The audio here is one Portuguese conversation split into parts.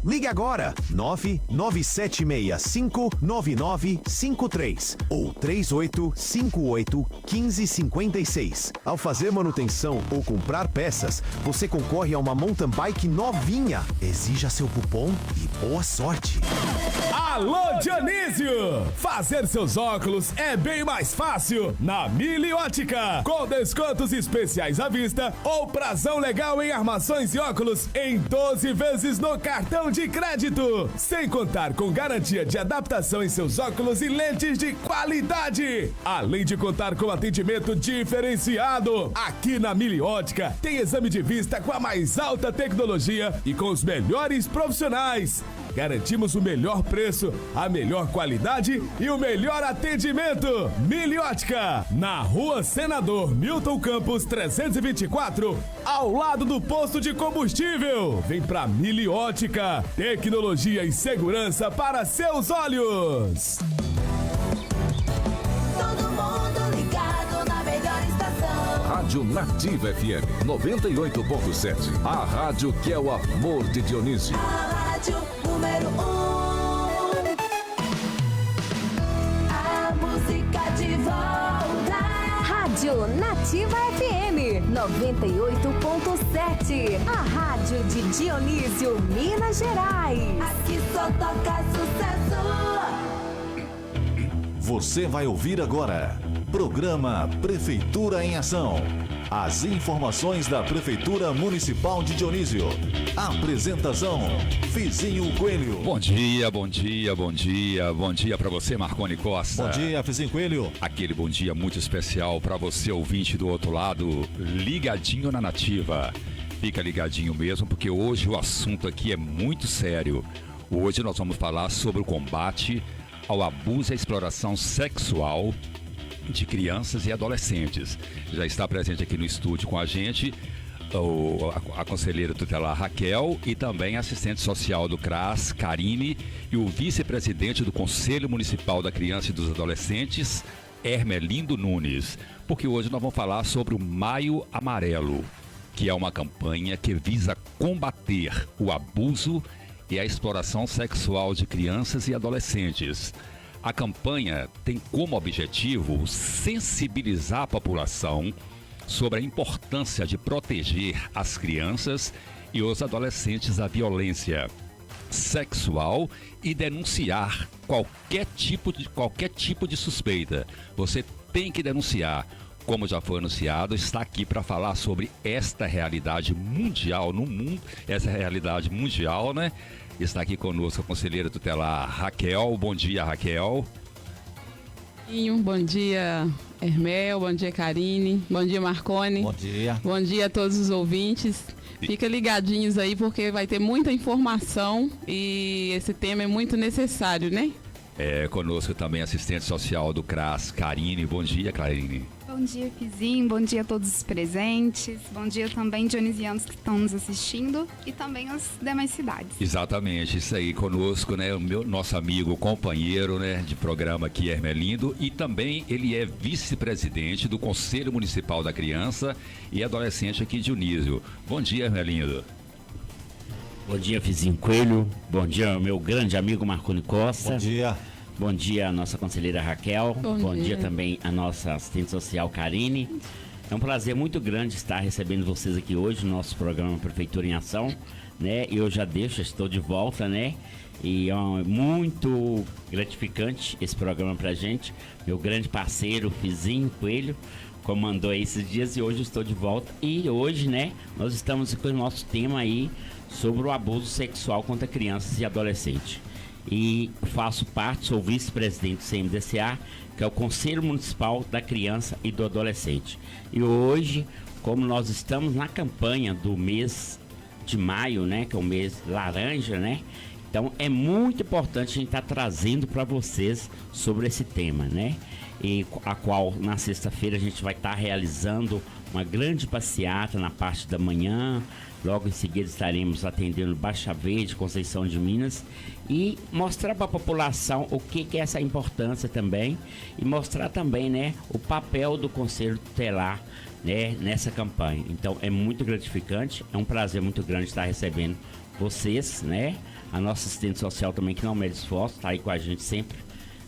Ligue agora, 997659953 ou 3858-1556. Ao fazer manutenção ou comprar peças, você concorre a uma mountain bike novinha. Exija seu cupom e boa sorte. Alô, Dionísio! Fazer seus óculos é bem mais fácil na Miliótica. Com descontos especiais à vista ou prazão legal em armações e óculos em 12 vezes no cartão de crédito. Sem contar com garantia de adaptação em seus óculos e lentes de qualidade. Além de contar com atendimento diferenciado. Aqui na Miliótica tem exame de vista com a mais alta tecnologia e com os melhores profissionais. Garantimos o melhor preço, a melhor qualidade e o melhor atendimento. Miliótica, na Rua Senador Milton Campos 324, ao lado do posto de combustível. Vem pra Miliótica, tecnologia e segurança para seus olhos. Todo mundo ligado na melhor estação. Rádio Nativa FM 98.7. A rádio que é o amor de Dionísio. A rádio número 1. A música de volta. Rádio Nativa FM 98.7. A rádio de Dionísio, Minas Gerais. Aqui só toca sucesso. Você vai ouvir agora. Programa Prefeitura em Ação. As informações da Prefeitura Municipal de Dionísio. Apresentação, Fizinho Coelho. Bom dia, bom dia, bom dia. Bom dia para você, Marconi Costa. Bom dia, Fizinho Coelho. Aquele bom dia muito especial para você, ouvinte do outro lado, ligadinho na Nativa. Fica ligadinho mesmo, porque hoje o assunto aqui é muito sério. Hoje nós vamos falar sobre o combate ao abuso e à exploração sexual de crianças e adolescentes. Já está presente aqui no estúdio com a gente a conselheira tutelar Raquel e também a assistente social do CRAS, Karine, e o vice-presidente do Conselho Municipal da Criança e dos Adolescentes, Hermelindo Nunes. Porque hoje nós vamos falar sobre o Maio Amarelo, que é uma campanha que visa combater o abuso e a exploração sexual de crianças e adolescentes. A campanha tem como objetivo sensibilizar a população sobre a importância de proteger as crianças e os adolescentes da violência sexual e denunciar qualquer tipo de suspeita. Você tem que denunciar. Como já foi anunciado, está aqui para falar sobre esta realidade mundial no mundo, essa realidade mundial, né? Está aqui conosco a conselheira tutelar Raquel. Bom dia, Raquel. Bom dia, Hermel. Bom dia, Karine. Bom dia, Marconi. Bom dia. Bom dia a todos os ouvintes. Fica ligadinhos aí porque vai ter muita informação e esse tema é muito necessário, né? Conosco também a assistente social do CRAS, Karine. Bom dia, Karine. Bom dia, Fizinho. Bom dia a todos os presentes. Bom dia também, dionisianos que estão nos assistindo e também as demais cidades. Exatamente, isso aí conosco, né? Nosso amigo, companheiro, né, de programa aqui, Hermelindo, e também ele é vice-presidente do Conselho Municipal da Criança e Adolescente aqui de Dionísio. Bom dia, Hermelindo. Bom dia, Fizinho Coelho. Bom dia, ao meu grande amigo Marconi Costa. Bom dia. Bom dia, a nossa conselheira Raquel. Bom dia também a nossa assistente social Karine. É um prazer muito grande estar recebendo vocês aqui hoje no nosso programa Prefeitura em Ação, né? Eu já estou de volta, né? E é muito gratificante esse programa pra gente. Meu grande parceiro, Fizinho Coelho, comandou aí esses dias e hoje eu estou de volta. E hoje, né, nós estamos com o nosso tema aí sobre o abuso sexual contra crianças e adolescentes. E faço parte, sou vice-presidente do CMDCA, que é o Conselho Municipal da Criança e do Adolescente. E hoje, como nós estamos na campanha do mês de maio, né, que é o mês laranja, né? Então é muito importante a gente estar trazendo para vocês sobre esse tema, né? E a qual na sexta-feira a gente vai estar realizando uma grande passeata na parte da manhã. Logo em seguida estaremos atendendo Baixa Verde, Conceição de Minas, e mostrar para a população o que é essa importância também e mostrar também, né, o papel do Conselho Tutelar, né, nessa campanha. Então é muito gratificante, é um prazer muito grande estar recebendo vocês, né, A nossa assistente social também, que não mede esforço, está aí com a gente sempre,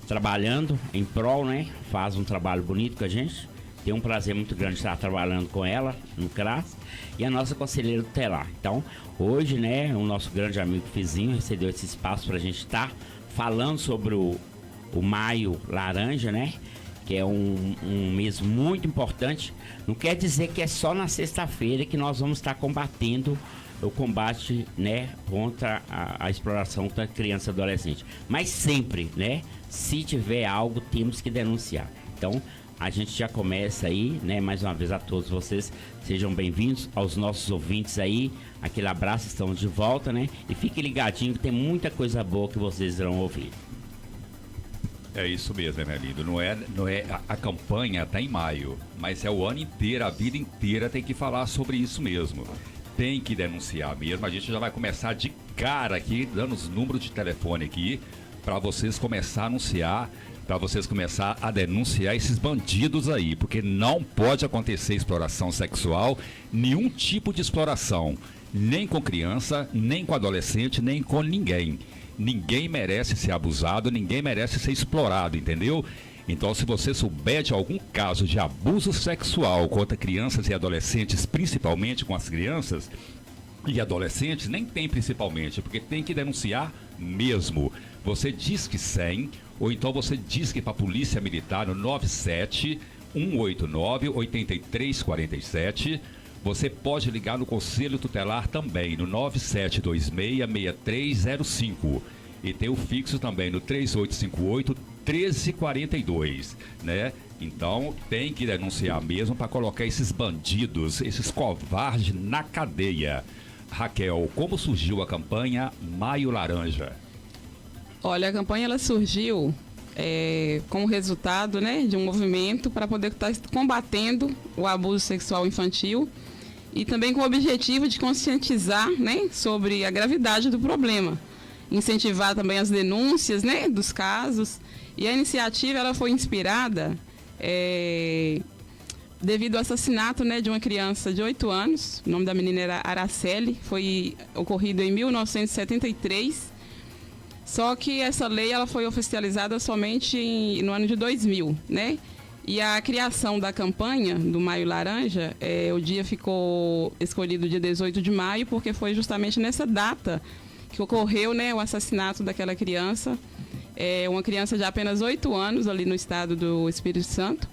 trabalhando em prol, né? Faz um trabalho bonito com a gente. Tem um prazer muito grande estar trabalhando com ela no CRAS. E a nossa conselheira tutelar. Então, hoje, né, o nosso grande amigo Fizinho recebeu esse espaço para a gente estar falando sobre o Maio Laranja, né? Que é um mês muito importante. Não quer dizer que é só na sexta-feira que nós vamos estar combatendo o combate, né, contra a exploração da criança e adolescente. Mas sempre, né, se tiver algo, temos que denunciar. Então, a gente já começa aí, né, mais uma vez a todos vocês, sejam bem-vindos, aos nossos ouvintes aí, aquele abraço, estamos de volta, né, e fiquem ligadinhos que tem muita coisa boa que vocês irão ouvir. É isso mesmo, meu lindo. Não é a campanha está em maio, mas é o ano inteiro, a vida inteira tem que falar sobre isso mesmo. Tem que denunciar mesmo. A gente já vai começar de cara aqui, dando os números de telefone aqui, para vocês começar a anunciar, para vocês começar a denunciar esses bandidos aí, porque não pode acontecer exploração sexual, nenhum tipo de exploração, nem com criança, nem com adolescente, nem com ninguém. Ninguém merece ser abusado, ninguém merece ser explorado, entendeu? Então, se você souber de algum caso de abuso sexual contra crianças e adolescentes, principalmente com as crianças e adolescentes, nem tem principalmente, porque tem que denunciar mesmo. Você diz que 100, ou então você diz que para a Polícia Militar no 97-189-8347. Você pode ligar no Conselho Tutelar também, no 9726-6305. E tem o fixo também no 3858-1342, né? Então, tem que denunciar mesmo para colocar esses bandidos, esses covardes na cadeia. Raquel, como surgiu a campanha Maio Laranja? Olha, a campanha ela surgiu como resultado, né, de um movimento para poder estar combatendo o abuso sexual infantil e também com o objetivo de conscientizar, né, sobre a gravidade do problema. Incentivar também as denúncias, né, dos casos. E a iniciativa ela foi inspirada devido ao assassinato, né, de uma criança de 8 anos. O nome da menina era Araceli, foi ocorrido em 1973. Só que essa lei ela foi oficializada somente no ano de 2000, né? E a criação da campanha do Maio Laranja, o dia ficou escolhido dia 18 de maio, porque foi justamente nessa data que ocorreu, né, o assassinato daquela criança. Uma criança de apenas 8 anos ali no estado do Espírito Santo.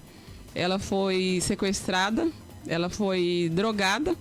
Ela foi sequestrada, ela foi drogada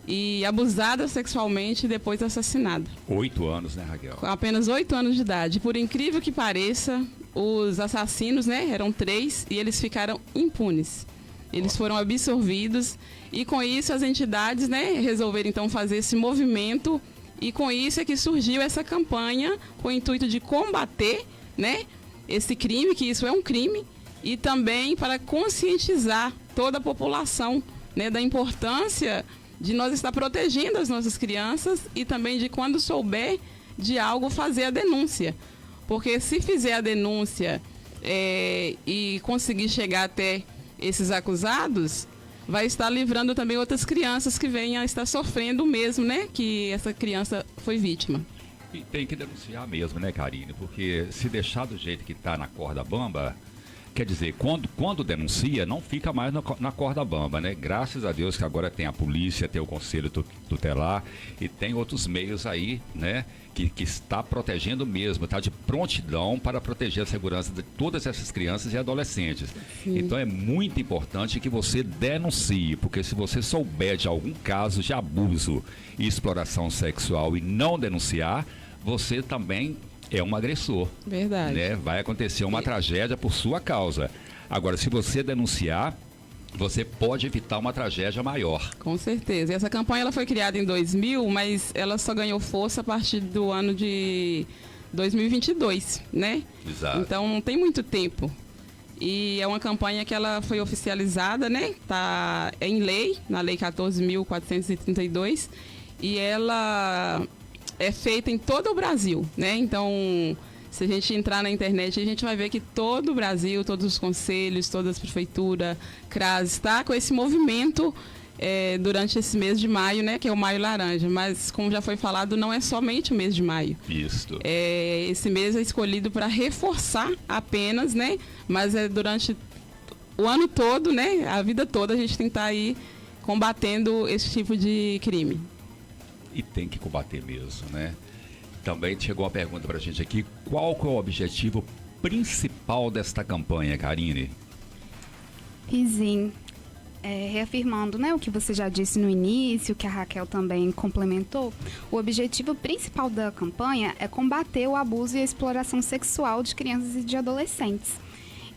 e abusada sexualmente e depois assassinada. 8 anos, né, Raquel? Com apenas 8 anos de idade. Por incrível que pareça, os assassinos, né, eram 3 e eles ficaram impunes. Eles foram absorvidos e com isso as entidades, né, resolveram então fazer esse movimento e com isso é que surgiu essa campanha com o intuito de combater, né, esse crime, que isso é um crime, e também para conscientizar toda a população, né, da importância de nós estar protegendo as nossas crianças e também de quando souber de algo fazer a denúncia. Porque se fizer a denúncia e conseguir chegar até esses acusados, vai estar livrando também outras crianças que venham a estar sofrendo o mesmo, né, que essa criança foi vítima. E tem que denunciar mesmo, né, Karine? Porque se deixar do jeito que está na corda bamba, quer dizer, quando denuncia, não fica mais na corda bamba, né? Graças a Deus que agora tem a polícia, tem o Conselho Tutelar e tem outros meios aí, né? Que está protegendo mesmo, está de prontidão para proteger a segurança de todas essas crianças e adolescentes. Sim. Então é muito importante que você denuncie, porque se você souber de algum caso de abuso e exploração sexual e não denunciar, você também é um agressor. Verdade. Né? Vai acontecer uma tragédia por sua causa. Agora, se você denunciar, você pode evitar uma tragédia maior. Com certeza. E essa campanha ela foi criada em 2000, mas ela só ganhou força a partir do ano de 2022, né? Exato. Então não tem muito tempo. E é uma campanha que ela foi oficializada, né? Tá em lei, na Lei 14.432, e ela é feita em todo o Brasil, né? Então, se a gente entrar na internet, a gente vai ver que todo o Brasil, todos os conselhos, todas as prefeituras, CRAS, está com esse movimento durante esse mês de maio, né, que é o Maio Laranja. Mas, como já foi falado, não é somente o mês de maio. Isso. Esse mês é escolhido para reforçar apenas, né, mas é durante o ano todo, né, a vida toda a gente tem que estar aí combatendo esse tipo de crime. E tem que combater mesmo, né? Também chegou uma pergunta pra gente aqui, qual que é o objetivo principal desta campanha, Karine? Sim, reafirmando, né, o que você já disse no início, que a Raquel também complementou, o objetivo principal da campanha é combater o abuso e a exploração sexual de crianças e de adolescentes.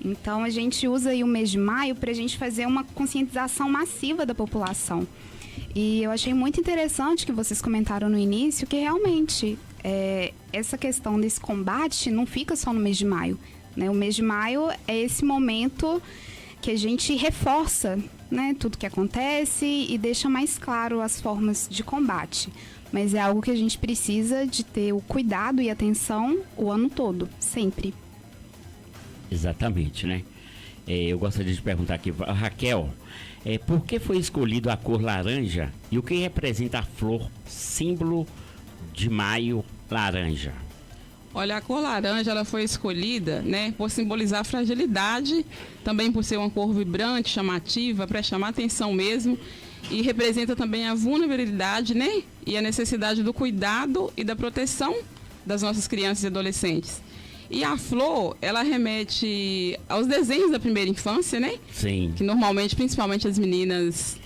Então, a gente usa aí o mês de maio para a gente fazer uma conscientização massiva da população. E eu achei muito interessante que vocês comentaram no início que realmente essa questão desse combate não fica só no mês de maio, né? O mês de maio é esse momento que a gente reforça, né, tudo que acontece e deixa mais claro as formas de combate. Mas é algo que a gente precisa de ter o cuidado e atenção o ano todo, sempre. Exatamente, né? Eu gostaria de perguntar aqui, Raquel, por que foi escolhido a cor laranja e o que representa a flor símbolo de maio laranja? Olha, a cor laranja ela foi escolhida, né, por simbolizar a fragilidade, também por ser uma cor vibrante, chamativa, para chamar atenção mesmo, e representa também a vulnerabilidade, né, e a necessidade do cuidado e da proteção das nossas crianças e adolescentes. E a flor, ela remete aos desenhos da primeira infância, né? Sim. Que normalmente, principalmente as meninas,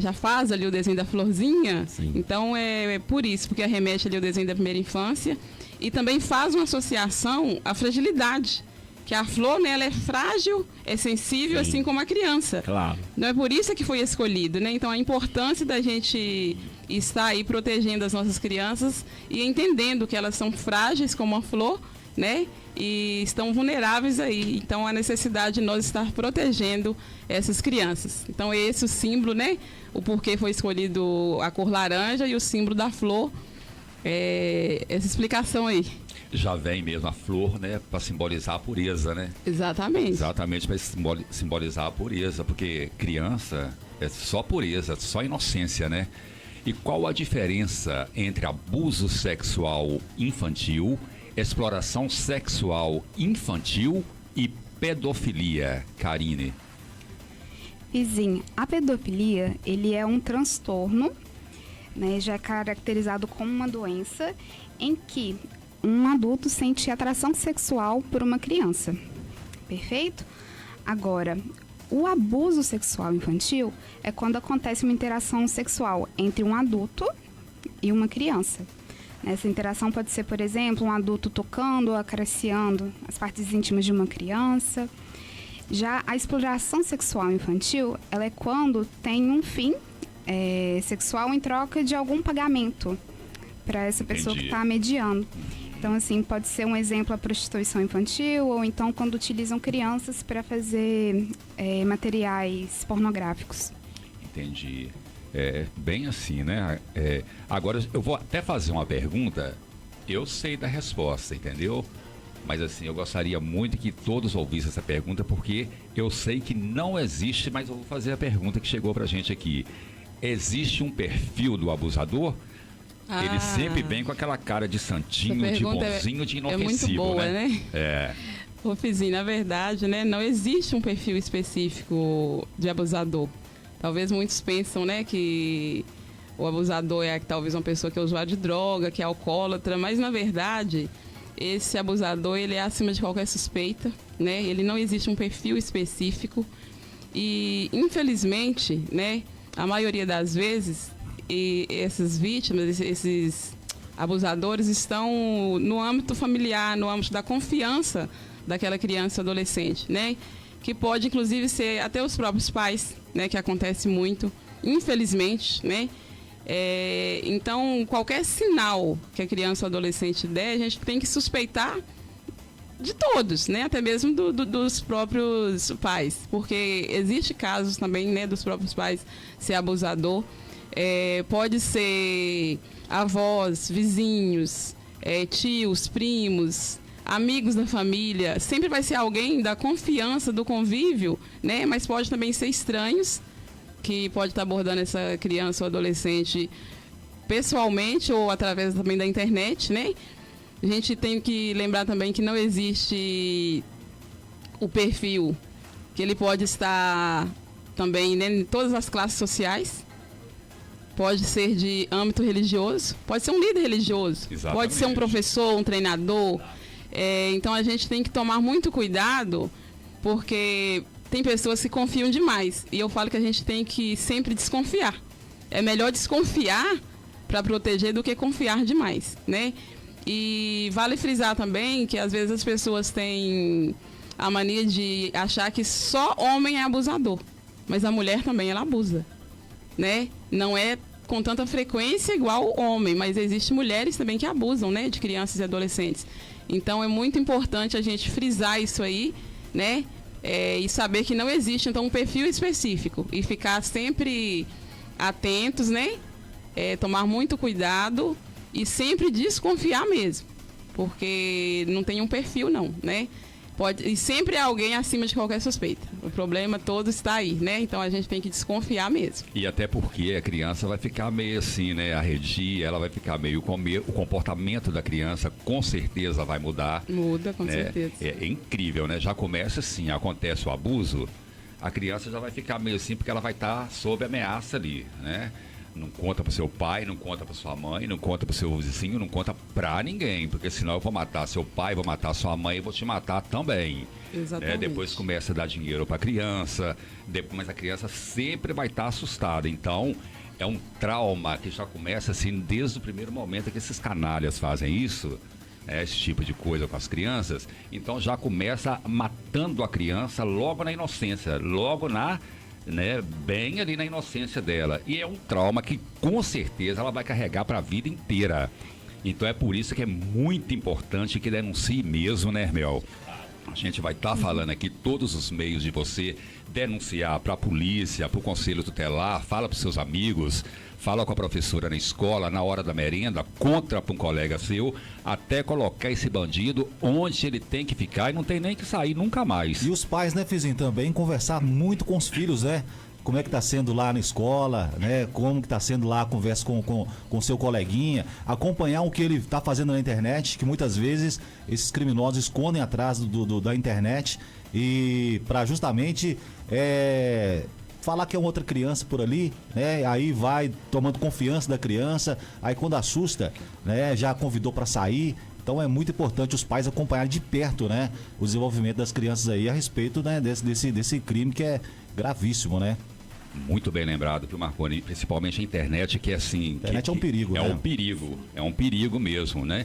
já fazem ali o desenho da florzinha. Sim. Então, é por isso, porque remete ali ao desenho da primeira infância. E também faz uma associação à fragilidade. Que a flor, né, ela é frágil, é sensível, Sim. assim como a criança. Claro. Não é por isso que foi escolhido, né? Então, a importância da gente estar aí protegendo as nossas crianças e entendendo que elas são frágeis como a flor, né? E estão vulneráveis aí. Então, a necessidade de nós estar protegendo essas crianças. Então, esse é o símbolo, né? O porquê foi escolhido a cor laranja e o símbolo da flor. Essa explicação aí. Já vem mesmo a flor, né? Para simbolizar a pureza, né? Exatamente. Exatamente, para simbolizar a pureza, porque criança é só pureza, só inocência, né? E qual a diferença entre abuso sexual infantil, exploração sexual infantil e pedofilia, Karine? Sim, a pedofilia, ele é um transtorno, né, já é caracterizado como uma doença em que um adulto sente atração sexual por uma criança. Perfeito? Agora, o abuso sexual infantil é quando acontece uma interação sexual entre um adulto e uma criança. Essa interação pode ser, por exemplo, um adulto tocando ou acariciando as partes íntimas de uma criança. Já a exploração sexual infantil, ela é quando tem um fim sexual em troca de algum pagamento para essa pessoa que está mediando. Então, assim, pode ser um exemplo a prostituição infantil ou então quando utilizam crianças para fazer materiais pornográficos. Entendi. Bem assim, né? Agora, eu vou até fazer uma pergunta. Eu sei da resposta, entendeu? Mas assim, eu gostaria muito que todos ouvissem essa pergunta, porque eu sei que não existe, mas eu vou fazer a pergunta que chegou pra gente aqui. Existe um perfil do abusador? Ele sempre vem com aquela cara de santinho, de bonzinho, de inofensivo, muito boa, né? Ô, Fizinho, na verdade, né, não existe um perfil específico de abusador. Talvez muitos pensam, né, que o abusador é talvez uma pessoa que é usuária de droga, que é alcoólatra, mas na verdade, esse abusador, ele é acima de qualquer suspeita, né? Ele não existe um perfil específico e, infelizmente, né, a maioria das vezes, essas vítimas, esses abusadores estão no âmbito familiar, no âmbito da confiança daquela criança ou adolescente, né? Que pode, inclusive, ser até os próprios pais, né? Que acontece muito, infelizmente, né? Então, qualquer sinal que a criança ou adolescente der, a gente tem que suspeitar de todos, né? Até mesmo dos próprios pais, porque existe casos também, né, dos próprios pais ser abusador. Pode ser avós, vizinhos, tios, primos, amigos da família. Sempre vai ser alguém da confiança, do convívio, né? Mas pode também ser estranhos, que pode estar abordando essa criança ou adolescente pessoalmente ou através também da internet, né? A gente tem que lembrar também que não existe o perfil, que ele pode estar também, né, em todas as classes sociais. Pode ser de âmbito religioso, pode ser um líder religioso, Exatamente. Pode ser um professor, um treinador. Então a gente tem que tomar muito cuidado, porque tem pessoas que confiam demais. E eu falo que a gente tem que sempre desconfiar. É melhor desconfiar para proteger do que confiar demais, né? E vale frisar também que às vezes as pessoas têm a mania de achar que só homem é abusador, mas a mulher também ela abusa, né? Não é com tanta frequência igual o homem, mas existem mulheres também que abusam, né, de crianças e adolescentes. Então é muito importante a gente frisar isso aí, né? E saber que não existe então um perfil específico e ficar sempre atentos, né? Tomar muito cuidado e sempre desconfiar mesmo, porque não tem um perfil não, né? E sempre há alguém acima de qualquer suspeita. O problema todo está aí, né? Então a gente tem que desconfiar mesmo. E até porque a criança vai ficar meio assim, né? Arredia, ela vai ficar meio com medo. O comportamento da criança com certeza vai mudar. Muda, com certeza. É incrível, né? Já começa assim, acontece o abuso, a criança já vai ficar meio assim porque ela vai estar sob ameaça ali, né? Não conta pro seu pai, não conta pra sua mãe, não conta pro seu vizinho, não conta pra ninguém, porque senão eu vou matar seu pai, vou matar sua mãe e vou te matar também. Exatamente. Depois começa a dar dinheiro pra criança, mas a criança sempre vai estar assustada. Então, é um trauma que já começa assim desde o primeiro momento que esses canalhas fazem isso, esse tipo de coisa com as crianças. Então já começa matando a criança logo na inocência, logo bem ali na inocência dela. E é um trauma que com certeza ela vai carregar para a vida inteira. Então é por isso que é muito importante que denuncie mesmo, né, Hermel? A gente vai estar falando aqui todos os meios de você denunciar para a polícia, para o conselho tutelar, fala para os seus amigos, fala com a professora na escola, na hora da merenda, conta para um colega seu, até colocar esse bandido onde ele tem que ficar e não tem nem que sair nunca mais. E os pais, né, Fizinho, também conversar muito com os filhos, né? Como é que tá sendo lá na escola, né? Como que tá sendo lá a conversa com seu coleguinha, acompanhar o que ele tá fazendo na internet, que muitas vezes esses criminosos escondem atrás da internet e para justamente falar que é outra criança por ali, né? Aí vai tomando confiança da criança, aí quando assusta, né? Já convidou para sair. Então é muito importante os pais acompanharem de perto, né? O desenvolvimento das crianças aí a respeito, né? Desse crime que é gravíssimo, né? Muito bem lembrado, viu, Marconi? Principalmente a internet, que é assim... A internet é um perigo, né? É um perigo mesmo, né?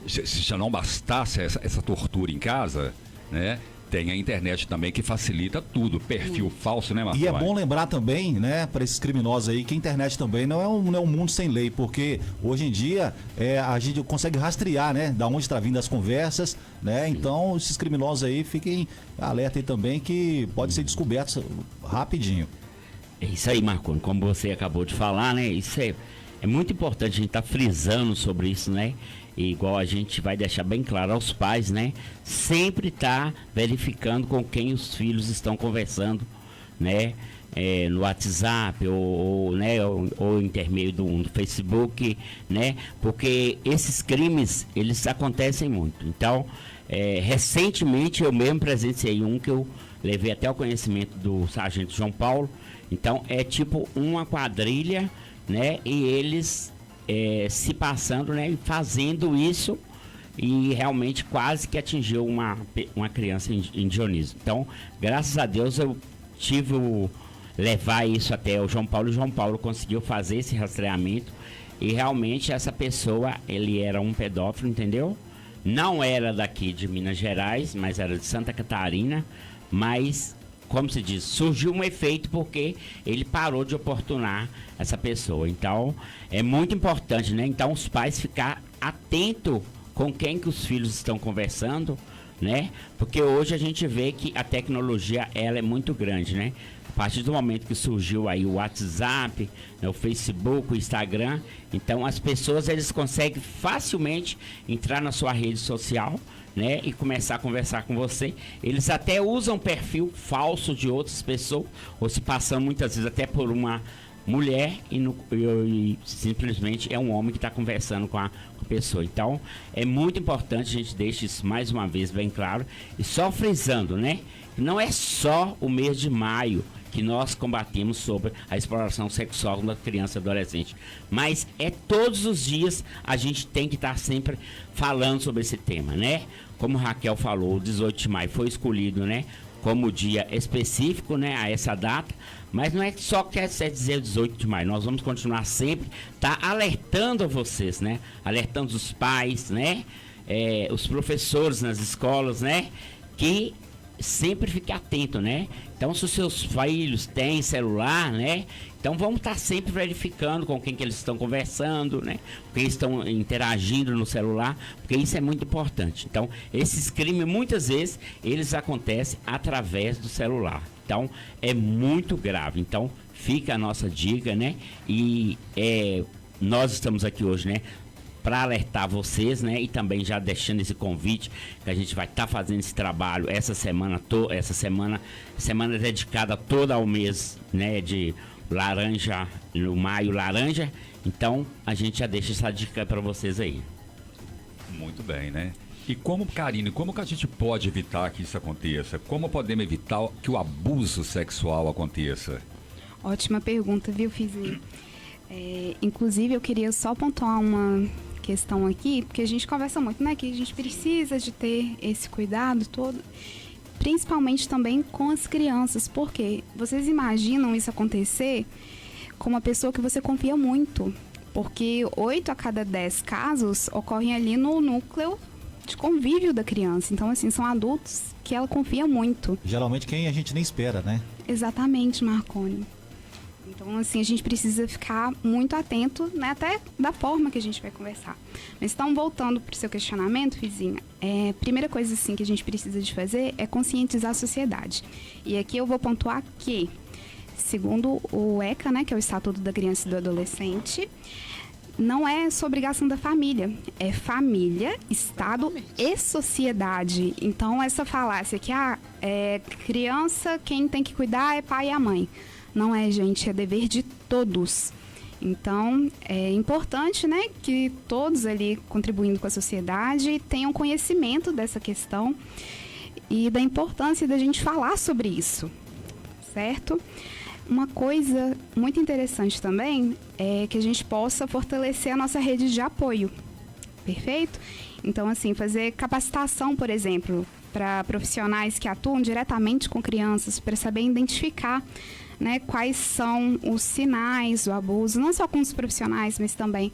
Se já não bastasse essa tortura em casa, né? Tem a internet também que facilita tudo. Perfil falso, né, Marconi? E é bom lembrar também, né, para esses criminosos aí, que a internet também não é um mundo sem lei, porque hoje em dia a gente consegue rastrear, né, da onde está vindo as conversas, né? Sim. Então esses criminosos aí fiquem alerta aí também que pode ser descoberto rapidinho. É isso aí, Marconi, como você acabou de falar, né? Isso é muito importante a gente estar frisando sobre isso, né? E igual a gente vai deixar bem claro aos pais, né? Sempre tá verificando com quem os filhos estão conversando, né? No WhatsApp ou intermeio do Facebook, né? Porque esses crimes, eles acontecem muito. Então, recentemente eu mesmo presenciei um que eu levei até o conhecimento do sargento João Paulo. Então, é tipo uma quadrilha, né? E eles se passando, né? Fazendo isso e realmente quase que atingiu uma criança em Dionísio. Então, graças a Deus eu tive levar isso até o João Paulo. O João Paulo conseguiu fazer esse rastreamento e realmente essa pessoa, ele era um pedófilo, entendeu? Não era daqui de Minas Gerais, mas era de Santa Catarina, mas, como se diz, surgiu um efeito porque ele parou de oportunar essa pessoa. Então, é muito importante, né? Então, os pais ficar atentos com quem que os filhos estão conversando, né? Porque hoje a gente vê que a tecnologia, ela é muito grande, né? A partir do momento que surgiu aí o WhatsApp, né, o Facebook, o Instagram, então as pessoas eles conseguem facilmente entrar na sua rede social, né, e começar a conversar com você. Eles até usam perfil falso de outras pessoas, ou se passando muitas vezes até por uma mulher e simplesmente é um homem que está conversando com a pessoa. Então, é muito importante a gente deixar isso mais uma vez bem claro. E só frisando, né? Não é só o mês de maio que nós combatemos sobre a exploração sexual da criança e adolescente, mas é todos os dias a gente tem que estar sempre falando sobre esse tema, né? Como Raquel falou, o 18 de maio foi escolhido, né, como dia específico, né, a essa data, mas não é só que quer dizer 18 de maio, nós vamos continuar sempre alertando a vocês, né, alertando os pais, né, os professores nas escolas, né, que sempre fique atento, né? Então, se os seus filhos têm celular, né? Então, vamos estar sempre verificando com quem que eles estão conversando, né? Com quem estão interagindo no celular, porque isso é muito importante. Então, esses crimes, muitas vezes, eles acontecem através do celular. Então, é muito grave. Então, fica a nossa dica, né? E nós estamos aqui hoje, né, para alertar vocês, né, e também já deixando esse convite que a gente vai estar fazendo esse trabalho essa semana dedicada toda ao mês, né, de laranja, no maio laranja. Então a gente já deixa essa dica para vocês aí. Muito bem, né? E Karine, como que a gente pode evitar que isso aconteça? Como podemos evitar que o abuso sexual aconteça? Ótima pergunta, viu, Fizinho? Inclusive eu queria só pontuar uma questão aqui, porque a gente conversa muito, né, que a gente precisa de ter esse cuidado todo, principalmente também com as crianças, porque vocês imaginam isso acontecer com uma pessoa que você confia muito, porque 8 a cada 10 casos ocorrem ali no núcleo de convívio da criança, então assim, são adultos que ela confia muito. Geralmente quem a gente nem espera, né? Exatamente, Marconi. Então, assim, a gente precisa ficar muito atento, né, até da forma que a gente vai conversar. Mas então, voltando para o seu questionamento, Fizinha, primeira coisa, assim, que a gente precisa de fazer é conscientizar a sociedade. E aqui eu vou pontuar que, segundo o ECA, né, que é o Estatuto da Criança e do Adolescente, não é essa obrigação da família, é família, Estado e sociedade. Então, essa falácia que criança, quem tem que cuidar é pai e a mãe. Não é, gente, é dever de todos. Então, é importante, né, que todos ali contribuindo com a sociedade tenham conhecimento dessa questão e da importância da gente falar sobre isso, certo? Uma coisa muito interessante também é que a gente possa fortalecer a nossa rede de apoio, perfeito? Então, assim, fazer capacitação, por exemplo, para profissionais que atuam diretamente com crianças, para saber identificar, né, quais são os sinais do abuso, não só com os profissionais, mas também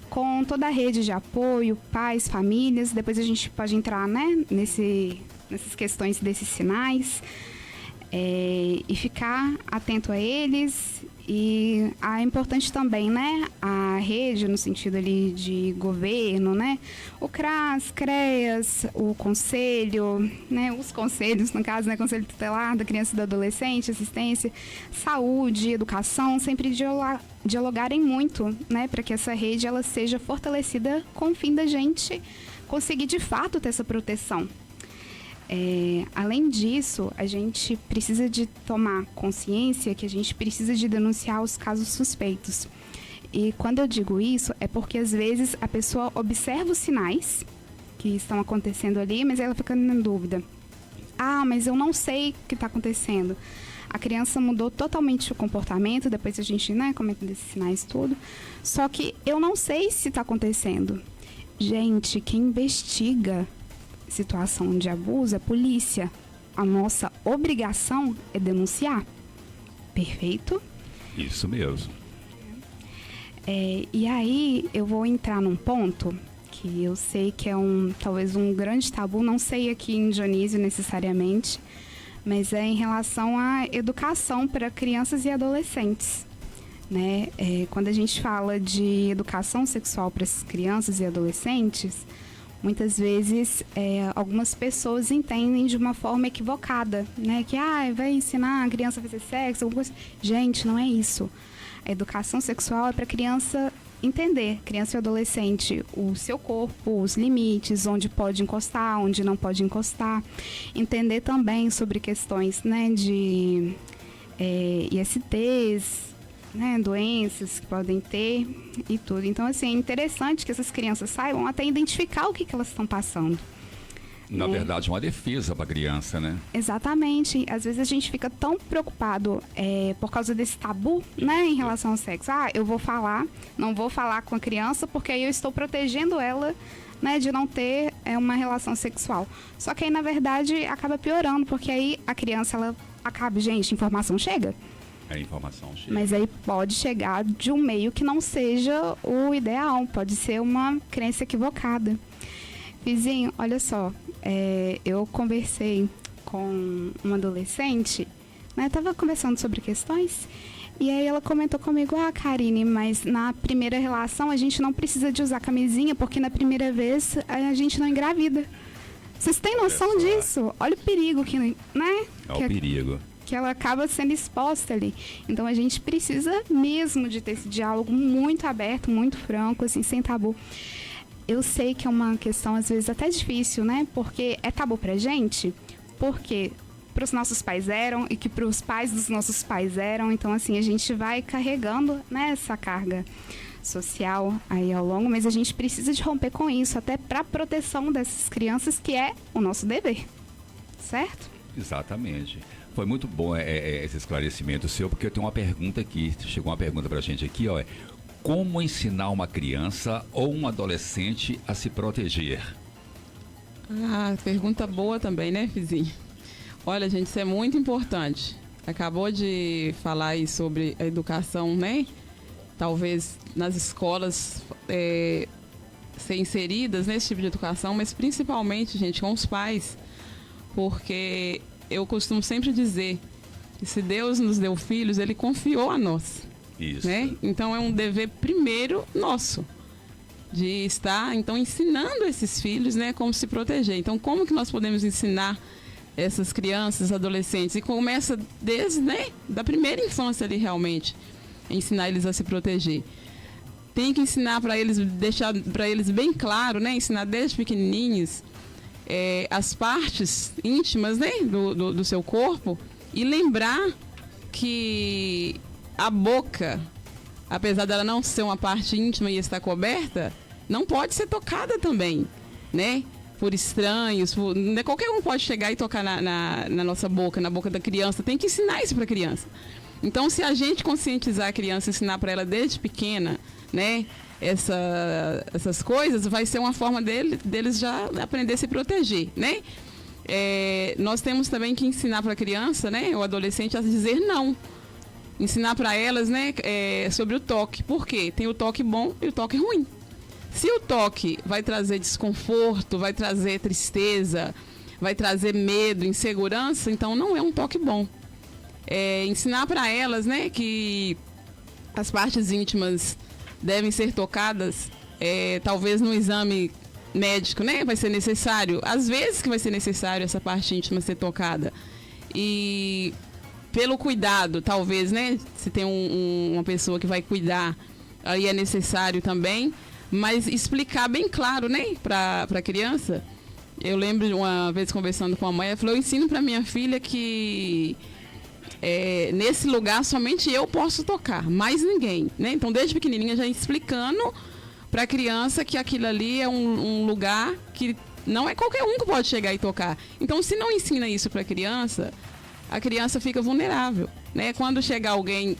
com toda a rede de apoio, pais, famílias. Depois a gente pode entrar, né, nessas questões desses sinais e ficar atento a eles. E é importante também, né, a rede no sentido ali de governo, né, o CRAS, CREAS, o conselho, né, os conselhos, no caso, né, Conselho Tutelar da Criança e do Adolescente, assistência, saúde, educação, sempre dialogarem muito, né, para que essa rede ela seja fortalecida com o fim da gente conseguir de fato ter essa proteção. Além disso, a gente precisa de tomar consciência que a gente precisa de denunciar os casos suspeitos. E quando eu digo isso, é porque às vezes a pessoa observa os sinais que estão acontecendo ali, mas ela fica na dúvida. Mas eu não sei o que está acontecendo. A criança mudou totalmente o comportamento, depois a gente, né, comenta desses sinais tudo. Só que eu não sei se está acontecendo. Gente, quem investiga situação de abuso é a polícia. A nossa obrigação é denunciar. Perfeito? Isso mesmo. E aí eu vou entrar num ponto que eu sei que é talvez um grande tabu, não sei aqui em Dionísio necessariamente, mas é em relação à educação para crianças e adolescentes, né? Quando a gente fala de educação sexual para essas crianças e adolescentes, muitas vezes algumas pessoas entendem de uma forma equivocada, né? Que vai ensinar a criança a fazer sexo, alguma coisa. Gente, não é isso. A educação sexual é para a criança entender, criança e adolescente, o seu corpo, os limites, onde pode encostar, onde não pode encostar. Entender também sobre questões, né, de ISTs, né, doenças que podem ter e tudo. Então, assim, é interessante que essas crianças saibam até identificar o que elas estão passando. Na verdade, uma defesa para a criança, né? Exatamente. Às vezes a gente fica tão preocupado por causa desse tabu, né, em relação ao sexo. Eu vou falar, não vou falar com a criança porque aí eu estou protegendo ela, né, de não ter uma relação sexual. Só que aí, na verdade, acaba piorando, porque aí a criança, ela acaba, gente, informação chega. A informação chega. Mas aí pode chegar de um meio que não seja o ideal, pode ser uma crença equivocada. Vizinho, olha só, eu conversei com uma adolescente, né, tava conversando sobre questões, e aí ela comentou comigo, Karine, mas na primeira relação a gente não precisa de usar camisinha, porque na primeira vez a gente não engravida. Vocês têm noção disso? Olha o perigo que, né? O perigo. Que ela acaba sendo exposta ali. Então a gente precisa mesmo de ter esse diálogo muito aberto, muito franco, assim, sem tabu. Eu sei que é uma questão, às vezes, até difícil, né? Porque é tabu pra gente, porque pros nossos pais eram e que pros pais dos nossos pais eram. Então, assim, a gente vai carregando, né, essa carga social aí ao longo, mas a gente precisa de romper com isso, até pra proteção dessas crianças, que é o nosso dever, certo? Exatamente. Foi muito bom esse esclarecimento seu, porque eu tenho uma pergunta aqui, chegou uma pergunta pra gente aqui, ó. Como ensinar uma criança ou um adolescente a se proteger? Pergunta boa também, né, Fizinho? Olha, gente, isso é muito importante. Acabou de falar aí sobre a educação, né? Talvez nas escolas ser inseridas nesse tipo de educação, mas principalmente, gente, com os pais. Porque eu costumo sempre dizer que se Deus nos deu filhos, Ele confiou a nós. Isso. Né? Então é um dever primeiro nosso de estar então ensinando esses filhos, né, como se proteger. Então como que nós podemos ensinar essas crianças, adolescentes, e começa desde, né, da primeira infância ali realmente, ensinar eles a se proteger. Tem que ensinar para eles, deixar para eles bem claro, né, ensinar desde pequenininhos as partes íntimas, né, do seu corpo, e lembrar que a boca, apesar dela não ser uma parte íntima e estar coberta, não pode ser tocada também, né? Por estranhos, qualquer um pode chegar e tocar na nossa boca, na boca da criança. Tem que ensinar isso para a criança. Então, se a gente conscientizar a criança, ensinar para ela desde pequena, né, essas coisas, vai ser uma forma deles já aprender a se proteger, né? Nós temos também que ensinar para a criança, né, o adolescente, a dizer não. Ensinar para elas, né, sobre o toque. Por quê? Tem o toque bom e o toque ruim. Se o toque vai trazer desconforto, vai trazer tristeza, vai trazer medo, insegurança, então não é um toque bom. Ensinar para elas, né, que as partes íntimas devem ser tocadas, talvez no exame médico, né, vai ser necessário. Às vezes que vai ser necessário essa parte íntima ser tocada. E pelo cuidado, talvez, né? Se tem uma pessoa que vai cuidar, aí é necessário também, mas explicar bem claro, né? Para a criança. Eu lembro de uma vez conversando com a mãe, ela falou, eu ensino para minha filha que nesse lugar somente eu posso tocar, mais ninguém, né? Então, desde pequenininha, já explicando para a criança que aquilo ali é um lugar que não é qualquer um que pode chegar e tocar. Então, se não ensina isso para a criança fica vulnerável, né? Quando chegar alguém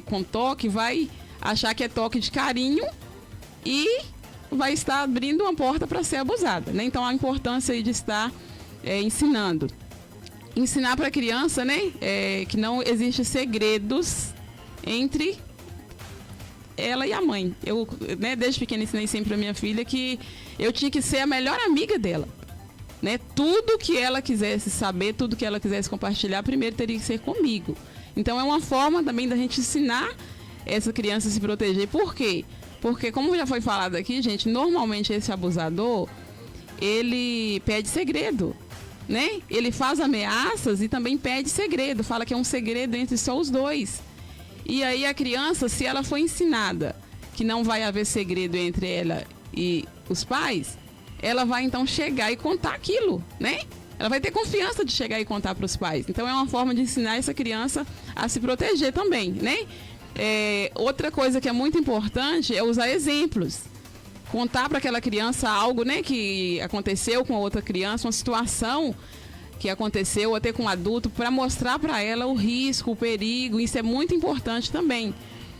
com toque, vai achar que é toque de carinho e vai estar abrindo uma porta para ser abusada, né? Então, a importância aí de estar ensinando. Ensinar para a criança, né, que não existe segredos entre ela e a mãe. Eu, né, desde pequena ensinei sempre para minha filha que eu tinha que ser a melhor amiga dela. Né? Tudo que ela quisesse saber, tudo que ela quisesse compartilhar, primeiro teria que ser comigo. Então é uma forma também da gente ensinar essa criança a se proteger. Por quê? Porque, como já foi falado aqui, gente, normalmente esse abusador, ele pede segredo, né? Ele faz ameaças e também pede segredo, fala que é um segredo entre só os dois. E aí a criança, se ela for ensinada que não vai haver segredo entre ela e os pais, ela vai então chegar e contar aquilo, né? Ela vai ter confiança de chegar e contar para os pais. Então é uma forma de ensinar essa criança a se proteger também, né? Outra coisa que é muito importante é usar exemplos. Contar para aquela criança algo, né, que aconteceu com a outra criança, uma situação que aconteceu até com um adulto, para mostrar para ela o risco, o perigo. Isso é muito importante também.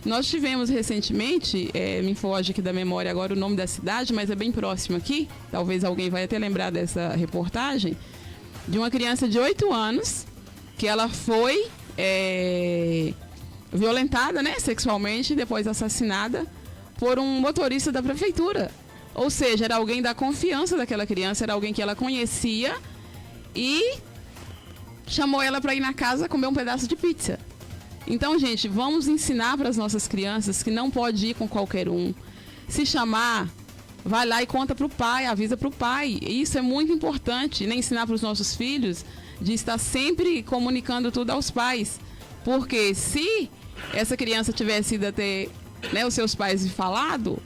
Nós tivemos recentemente, me foge aqui da memória agora o nome da cidade, mas é bem próximo aqui, talvez alguém vai até lembrar dessa reportagem, de uma criança de 8 anos, que ela foi violentada, né, sexualmente e depois assassinada por um motorista da prefeitura. Ou seja, era alguém da confiança daquela criança, era alguém que ela conhecia e chamou ela para ir na casa comer um pedaço de pizza. Então, gente, vamos ensinar para as nossas crianças que não pode ir com qualquer um. Se chamar, vai lá e conta para o pai, avisa para o pai. Isso é muito importante, né? Ensinar para os nossos filhos de estar sempre comunicando tudo aos pais. Porque se essa criança tivesse ido até, né, os seus pais falado,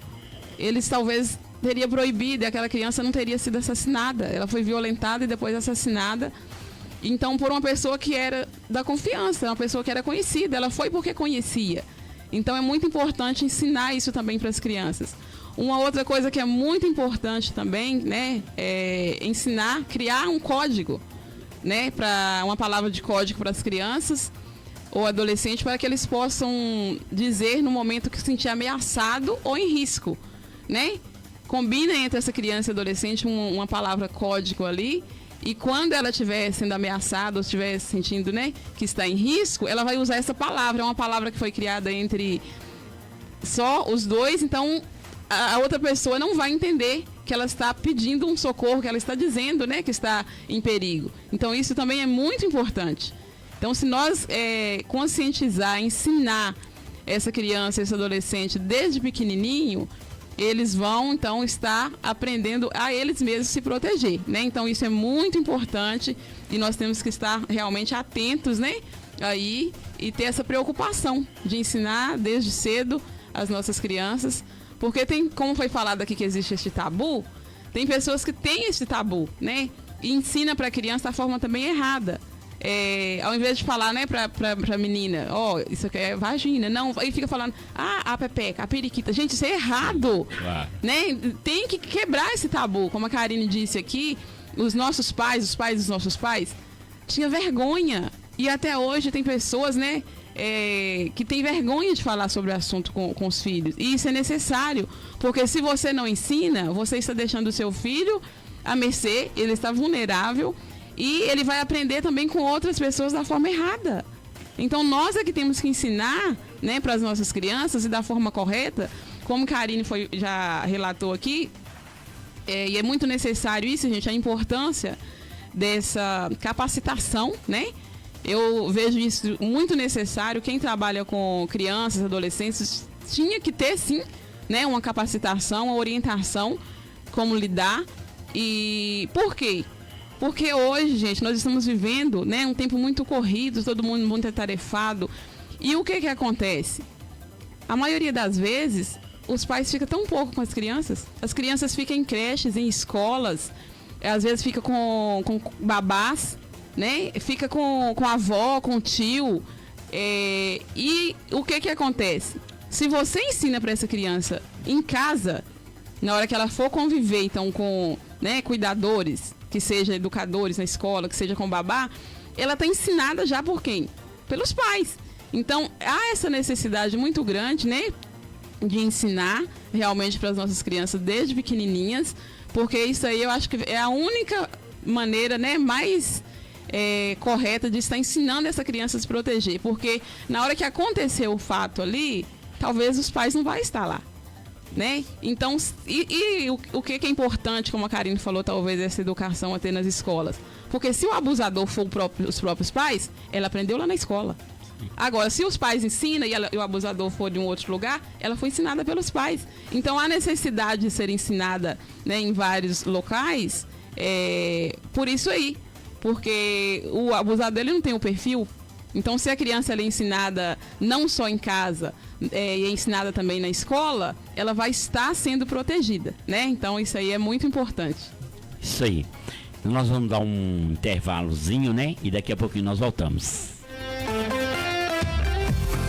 eles talvez teria proibido e aquela criança não teria sido assassinada. Ela foi violentada e depois assassinada. Então, por uma pessoa que era da confiança, uma pessoa que era conhecida, ela foi porque conhecia. Então, é muito importante ensinar isso também para as crianças. Uma outra coisa que é muito importante também, né, é ensinar, criar um código, né, para uma palavra de código para as crianças ou adolescentes, para que eles possam dizer no momento que se sentir ameaçado ou em risco, né? Combina entre essa criança e adolescente uma palavra código ali. E quando ela estiver sendo ameaçada ou estiver sentindo, né, que está em risco, ela vai usar essa palavra. É uma palavra que foi criada entre só os dois, então a outra pessoa não vai entender que ela está pedindo um socorro, que ela está dizendo, né, que está em perigo. Então isso também é muito importante. Então, se nós conscientizar, ensinar essa criança, esse adolescente desde pequenininho, eles vão, então, estar aprendendo a eles mesmos se proteger, né? Então, isso é muito importante e nós temos que estar realmente atentos, né? Aí, e ter essa preocupação de ensinar desde cedo as nossas crianças, porque tem, como foi falado aqui que existe este tabu, tem pessoas que têm esse tabu, né? E ensina para a criança da forma também errada. Ao invés de falar, né, pra menina, isso aqui é vagina, não, aí fica falando, a pepeca, a periquita. Gente, isso é errado, né? Tem que quebrar esse tabu, como a Karine disse aqui, os nossos pais, os pais dos nossos pais, tinham vergonha, e até hoje tem pessoas, né, que tem vergonha de falar sobre o assunto com os filhos, e isso é necessário, porque se você não ensina, você está deixando o seu filho à mercê, ele está vulnerável, e ele vai aprender também com outras pessoas da forma errada. Então, nós é que temos que ensinar, né, para as nossas crianças e da forma correta, como a Karine já relatou aqui, e é muito necessário isso, gente, a importância dessa capacitação, né? Eu vejo isso muito necessário. Quem trabalha com crianças, adolescentes, tinha que ter, sim, né, uma capacitação, uma orientação, como lidar. E por quê? Porque hoje, gente, nós estamos vivendo, né, um tempo muito corrido, todo mundo muito atarefado. E o que acontece? A maioria das vezes, os pais ficam tão pouco com as crianças ficam em creches, em escolas, às vezes fica com babás, né? Fica com a avó, com o tio. E o que acontece? Se você ensina para essa criança em casa, na hora que ela for conviver, então, com, né, cuidadores, que seja educadores na escola, que seja com babá, ela está ensinada já por quem? Pelos pais. Então, há essa necessidade muito grande, né, de ensinar realmente para as nossas crianças desde pequenininhas, porque isso aí eu acho que é a única maneira, né, mais correta de estar ensinando essa criança a se proteger, porque na hora que acontecer o fato ali, talvez os pais não vão estar lá, né? Então, o que é importante, como a Karine falou, talvez essa educação a ter nas escolas, porque se o abusador for os próprios pais, ela aprendeu lá na escola, Agora, se os pais ensinam e o abusador for de um outro lugar, ela foi ensinada pelos pais. Então, a necessidade de ser ensinada, né, em vários locais, por isso aí. Porque o abusador ele não tem o perfil. Então, se a criança ela é ensinada não só em casa, e é ensinada também na escola, ela vai estar sendo protegida, né? Então, isso aí é muito importante. Isso aí. Nós vamos dar um intervalozinho, né? E daqui a pouquinho nós voltamos.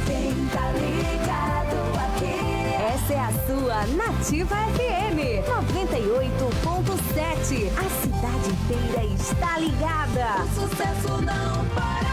Quem tá ligado aqui? Essa é a sua Nativa FM 98.7. A cidade inteira está ligada. O sucesso não para.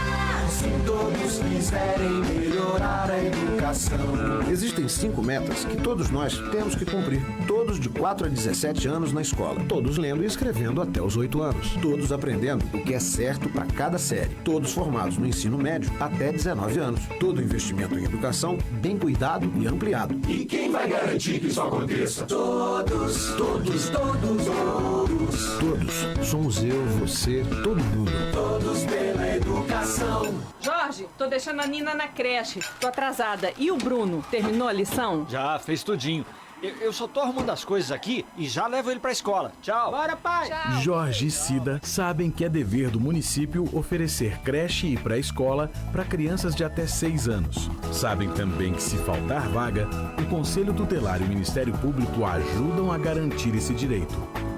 Se todos quiserem melhorar a educação. Existem 5 metas que todos nós temos que cumprir. Todos de 4 a 17 anos na escola. Todos lendo e escrevendo até os 8 anos. Todos aprendendo o que é certo para cada série. Todos formados no ensino médio até 19 anos. Todo investimento em educação bem cuidado e ampliado. E quem vai garantir que isso aconteça? Todos, todos, todos, todos. Todos. Somos eu, você, todo mundo. Todos pela educação. Jorge, tô deixando a Nina na creche. Tô atrasada. E o Bruno, terminou a lição? Já, fez tudinho. Eu só tô arrumando as coisas aqui e já levo ele pra escola. Tchau. Bora, pai. Tchau. Jorge e Cida sabem que é dever do município oferecer creche e pré-escola para crianças de até 6 anos. Sabem também que, se faltar vaga, o Conselho Tutelar e o Ministério Público ajudam a garantir esse direito.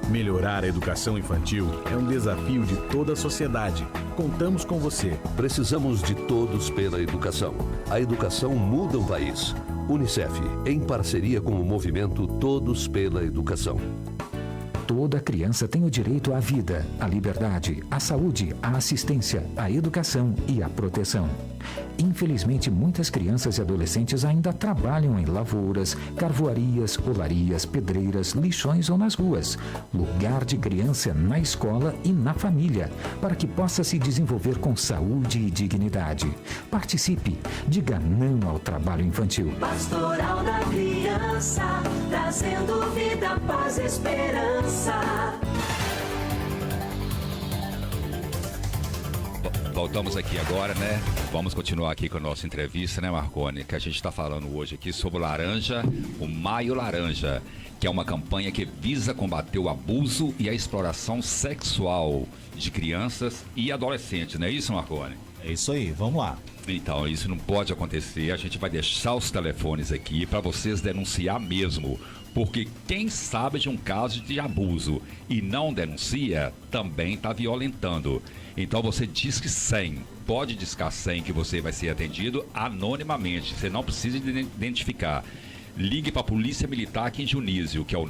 Melhorar a educação infantil é um desafio de toda a sociedade. Contamos com você. Precisamos de todos pela educação. A educação muda o país. Unicef, em parceria com o movimento Todos pela Educação. Toda criança tem o direito à vida, à liberdade, à saúde, à assistência, à educação e à proteção. Infelizmente, muitas crianças e adolescentes ainda trabalham em lavouras, carvoarias, olarias, pedreiras, lixões ou nas ruas. Lugar de criança é na escola e na família, para que possa se desenvolver com saúde e dignidade. Participe, diga não ao trabalho infantil. Pastoral da Criança, trazendo vida, paz e esperança. Voltamos aqui agora, né? Vamos continuar aqui com a nossa entrevista, né, Marconi? Que a gente está falando hoje aqui sobre o Laranja, o Maio Laranja, que é uma campanha que visa combater o abuso e a exploração sexual de crianças e adolescentes, não é isso, Marconi? É isso aí, vamos lá. Então, isso não pode acontecer. A gente vai deixar os telefones aqui para vocês denunciar mesmo. Porque quem sabe de um caso de abuso e não denuncia, também está violentando. Então você diz que 100, pode discar 100 que você vai ser atendido anonimamente. Você não precisa identificar. Ligue para a Polícia Militar aqui em Dionísio, que é o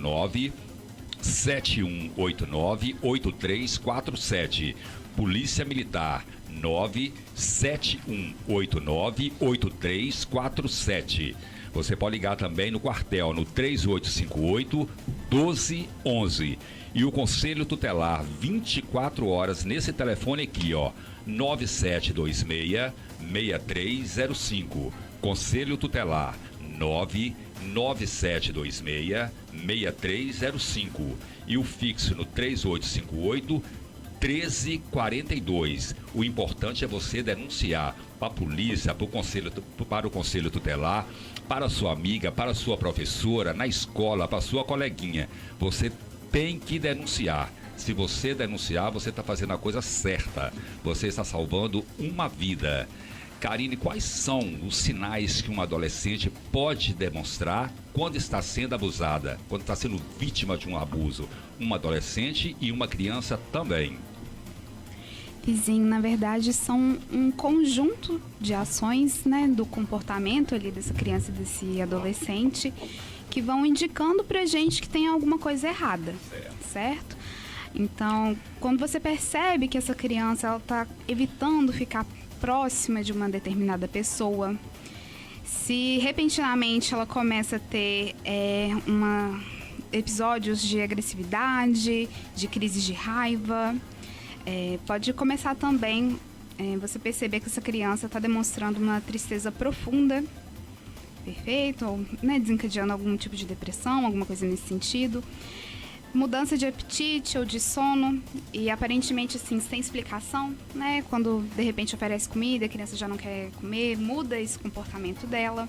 97189-8347. Polícia Militar 97189-8347. Você pode ligar também no quartel no 3858-1211. E o Conselho Tutelar, 24 horas nesse telefone aqui, ó, 9726-6305. Conselho Tutelar, 99726-6305. E o fixo no 3858-1342. O importante é você denunciar para a polícia, para o Conselho Tutelar, para a sua amiga, para a sua professora, na escola, para a sua coleguinha. Você tem que denunciar. Se você denunciar, você está fazendo a coisa certa. Você está salvando uma vida. Karine, quais são os sinais que uma adolescente pode demonstrar quando está sendo abusada, quando está sendo vítima de um abuso? Uma adolescente e uma criança também. Vizinho, na verdade, são um conjunto de ações, né, do comportamento ali dessa criança e desse adolescente que vão indicando pra gente que tem alguma coisa errada, certo? Então, quando você percebe que essa criança ela tá evitando ficar próxima de uma determinada pessoa, se repentinamente ela começa a ter episódios de agressividade, de crises de raiva, pode começar também você perceber que essa criança está demonstrando uma tristeza profunda, perfeito, ou, né, desencadeando algum tipo de depressão, alguma coisa nesse sentido. mudança de apetite ou de sono, e aparentemente assim, sem explicação, né? Quando de repente oferece comida, a criança já não quer comer, muda esse comportamento dela.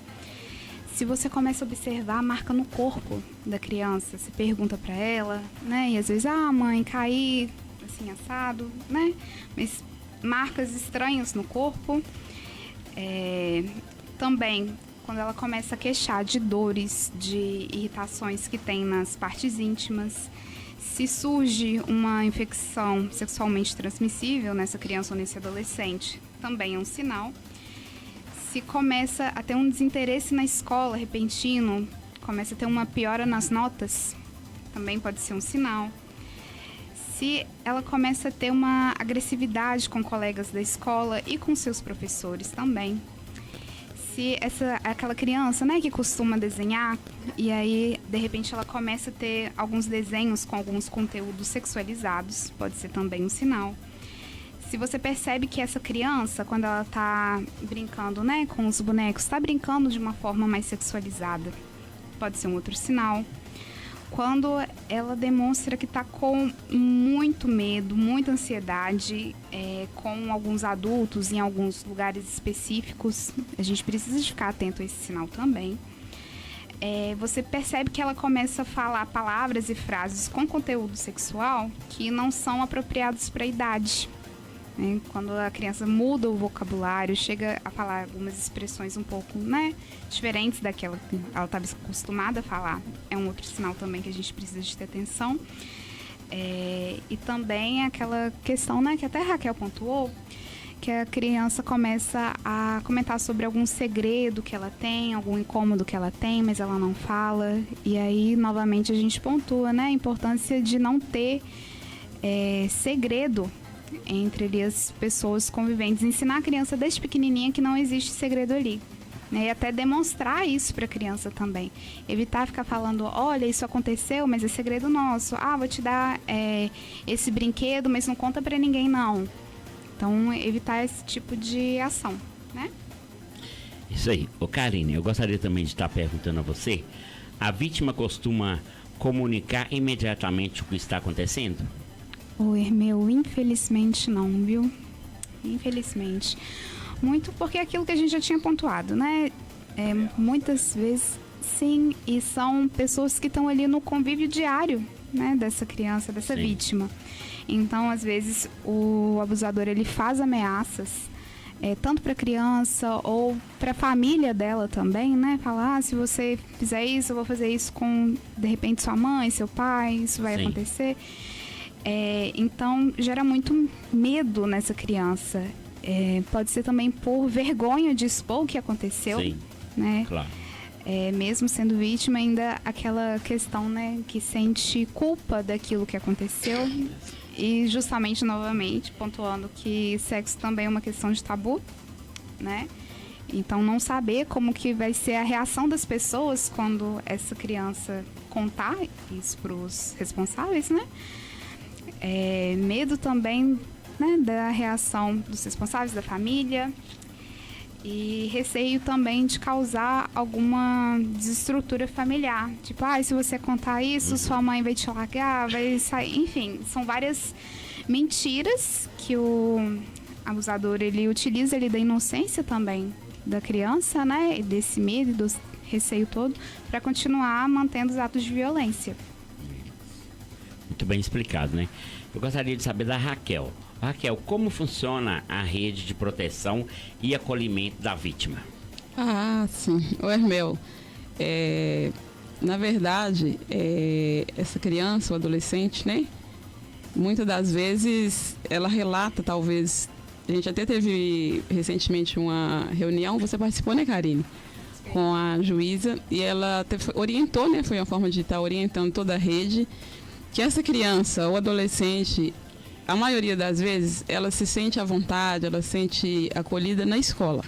Se você começa a observar a marca no corpo da criança, você pergunta para ela, né? E às vezes, mãe, caí, assim, assado, né? Mas marcas estranhas no corpo. Também, quando ela começa a queixar de dores, de irritações que tem nas partes íntimas, se surge uma infecção sexualmente transmissível nessa criança ou nesse adolescente, também é um sinal. Se começa a ter um desinteresse na escola repentino, começa a ter uma piora nas notas, também pode ser um sinal. Se ela começa a ter uma agressividade com colegas da escola e com seus professores também. Se aquela criança, né, que costuma desenhar, e aí, de repente, ela começa a ter alguns desenhos com alguns conteúdos sexualizados, pode ser também um sinal. Se você percebe que essa criança, quando ela está brincando, né, com os bonecos, está brincando de uma forma mais sexualizada, pode ser um outro sinal. Quando ela demonstra que está com muito medo, muita ansiedade, com alguns adultos em alguns lugares específicos, a gente precisa de ficar atento a esse sinal também. Você percebe que ela começa a falar palavras e frases com conteúdo sexual que não são apropriados para a idade. Quando a criança muda o vocabulário, chega a falar algumas expressões um pouco, né, diferentes daquela que ela estava acostumada a falar, é um outro sinal também que a gente precisa de ter atenção. E também aquela questão, né, que até a Raquel pontuou, que a criança começa a comentar sobre algum segredo que ela tem, algum incômodo que ela tem, mas ela não fala. E aí, novamente, a gente pontua, né, a importância de não ter segredo entre ali as pessoas conviventes, ensinar a criança desde pequenininha que não existe segredo ali, né? E até demonstrar isso para a criança também, evitar ficar falando, olha, isso aconteceu, mas é segredo nosso, vou te dar esse brinquedo, mas não conta para ninguém não. Então, evitar esse tipo de ação, né? Isso aí. Ô Karine, eu gostaria também de estar perguntando a você, a vítima costuma comunicar imediatamente o que está acontecendo? Hermeu, infelizmente não, viu? Infelizmente. Muito porque é aquilo que a gente já tinha pontuado, né? Muitas vezes, sim, e são pessoas que estão ali no convívio diário, né? Dessa criança, dessa vítima. Então, às vezes, o abusador, ele faz ameaças, tanto para a criança ou para a família dela também, né? Falar, se você fizer isso, eu vou fazer isso com, de repente, sua mãe, seu pai, isso vai acontecer. Então, gera muito medo nessa criança. Pode ser também por vergonha de expor o que aconteceu. Sim, né? Claro. Mesmo sendo vítima, ainda aquela questão, né, que sente culpa daquilo que aconteceu. E justamente, novamente, pontuando que sexo também é uma questão de tabu, né? Então, não saber como que vai ser a reação das pessoas quando essa criança contar isso para os responsáveis, né? Medo também, né, da reação dos responsáveis, da família, e receio também de causar alguma desestrutura familiar. Tipo, se você contar isso, sua mãe vai te largar, vai sair... Enfim, são várias mentiras que o abusador, ele utiliza ali da inocência também da criança, né, e desse medo e do receio todo, para continuar mantendo os atos de violência. Muito bem explicado, né? Eu gostaria de saber da Raquel. Raquel, como funciona a rede de proteção e acolhimento da vítima? Sim. Hermel, na verdade, essa criança ou adolescente, né? Muitas das vezes ela relata, talvez... A gente até teve recentemente uma reunião, você participou, né, Karine? Com a juíza, e ela orientou, né? Foi uma forma de estar orientando toda a rede, que essa criança ou adolescente, a maioria das vezes, ela se sente à vontade, ela se sente acolhida na escola.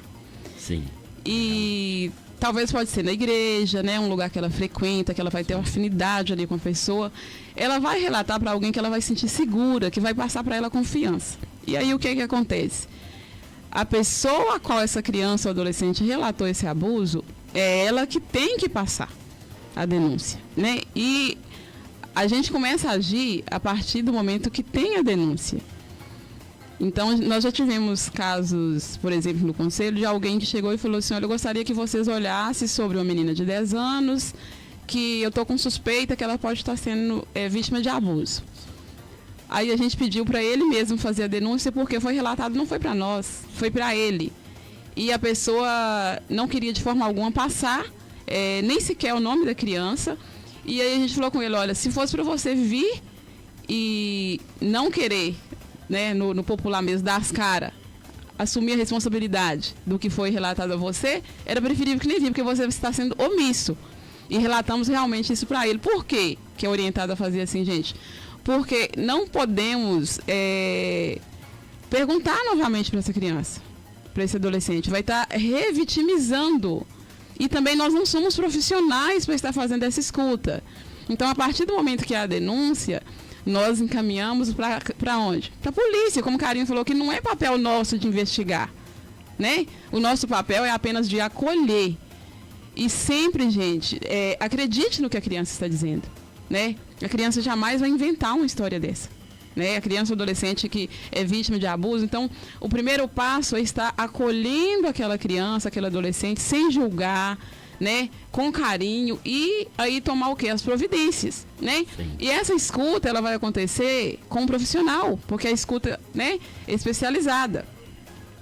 Sim. E talvez pode ser na igreja, né, um lugar que ela frequenta, que ela vai ter uma afinidade ali com a pessoa. Ela vai relatar para alguém que ela vai se sentir segura, que vai passar para ela confiança. E aí o que acontece? A pessoa a qual essa criança ou adolescente relatou esse abuso, é ela que tem que passar a denúncia, né? E a gente começa a agir a partir do momento que tem a denúncia. Então, nós já tivemos casos, por exemplo, no conselho, de alguém que chegou e falou assim, olha, eu gostaria que vocês olhassem sobre uma menina de 10 anos, que eu estou com suspeita que ela pode estar sendo vítima de abuso. Aí a gente pediu para ele mesmo fazer a denúncia, porque foi relatado, não foi para nós, foi para ele. E a pessoa não queria de forma alguma passar, nem sequer o nome da criança. E aí a gente falou com ele, olha, se fosse para você vir e não querer, né, no popular mesmo, dar as caras, assumir a responsabilidade do que foi relatado a você, era preferível que nem vir, porque você está sendo omisso. E relatamos realmente isso para ele. Por quê que é orientado a fazer assim, gente? Porque não podemos perguntar novamente para essa criança, para esse adolescente. Vai estar revitimizando. E também nós não somos profissionais para estar fazendo essa escuta. Então, a partir do momento que há a denúncia, nós encaminhamos para onde? Para a polícia, como o Carinho falou, que não é papel nosso de investigar, né? O nosso papel é apenas de acolher. E sempre, gente, acredite no que a criança está dizendo, né? A criança jamais vai inventar uma história dessa, né? A criança ou adolescente que é vítima de abuso. Então, o primeiro passo é estar acolhendo aquela criança, aquele adolescente, sem julgar, né? Com carinho, e aí tomar o quê? As providências, né? Sim. E essa escuta, ela vai acontecer com um profissional, porque a escuta, né, é especializada.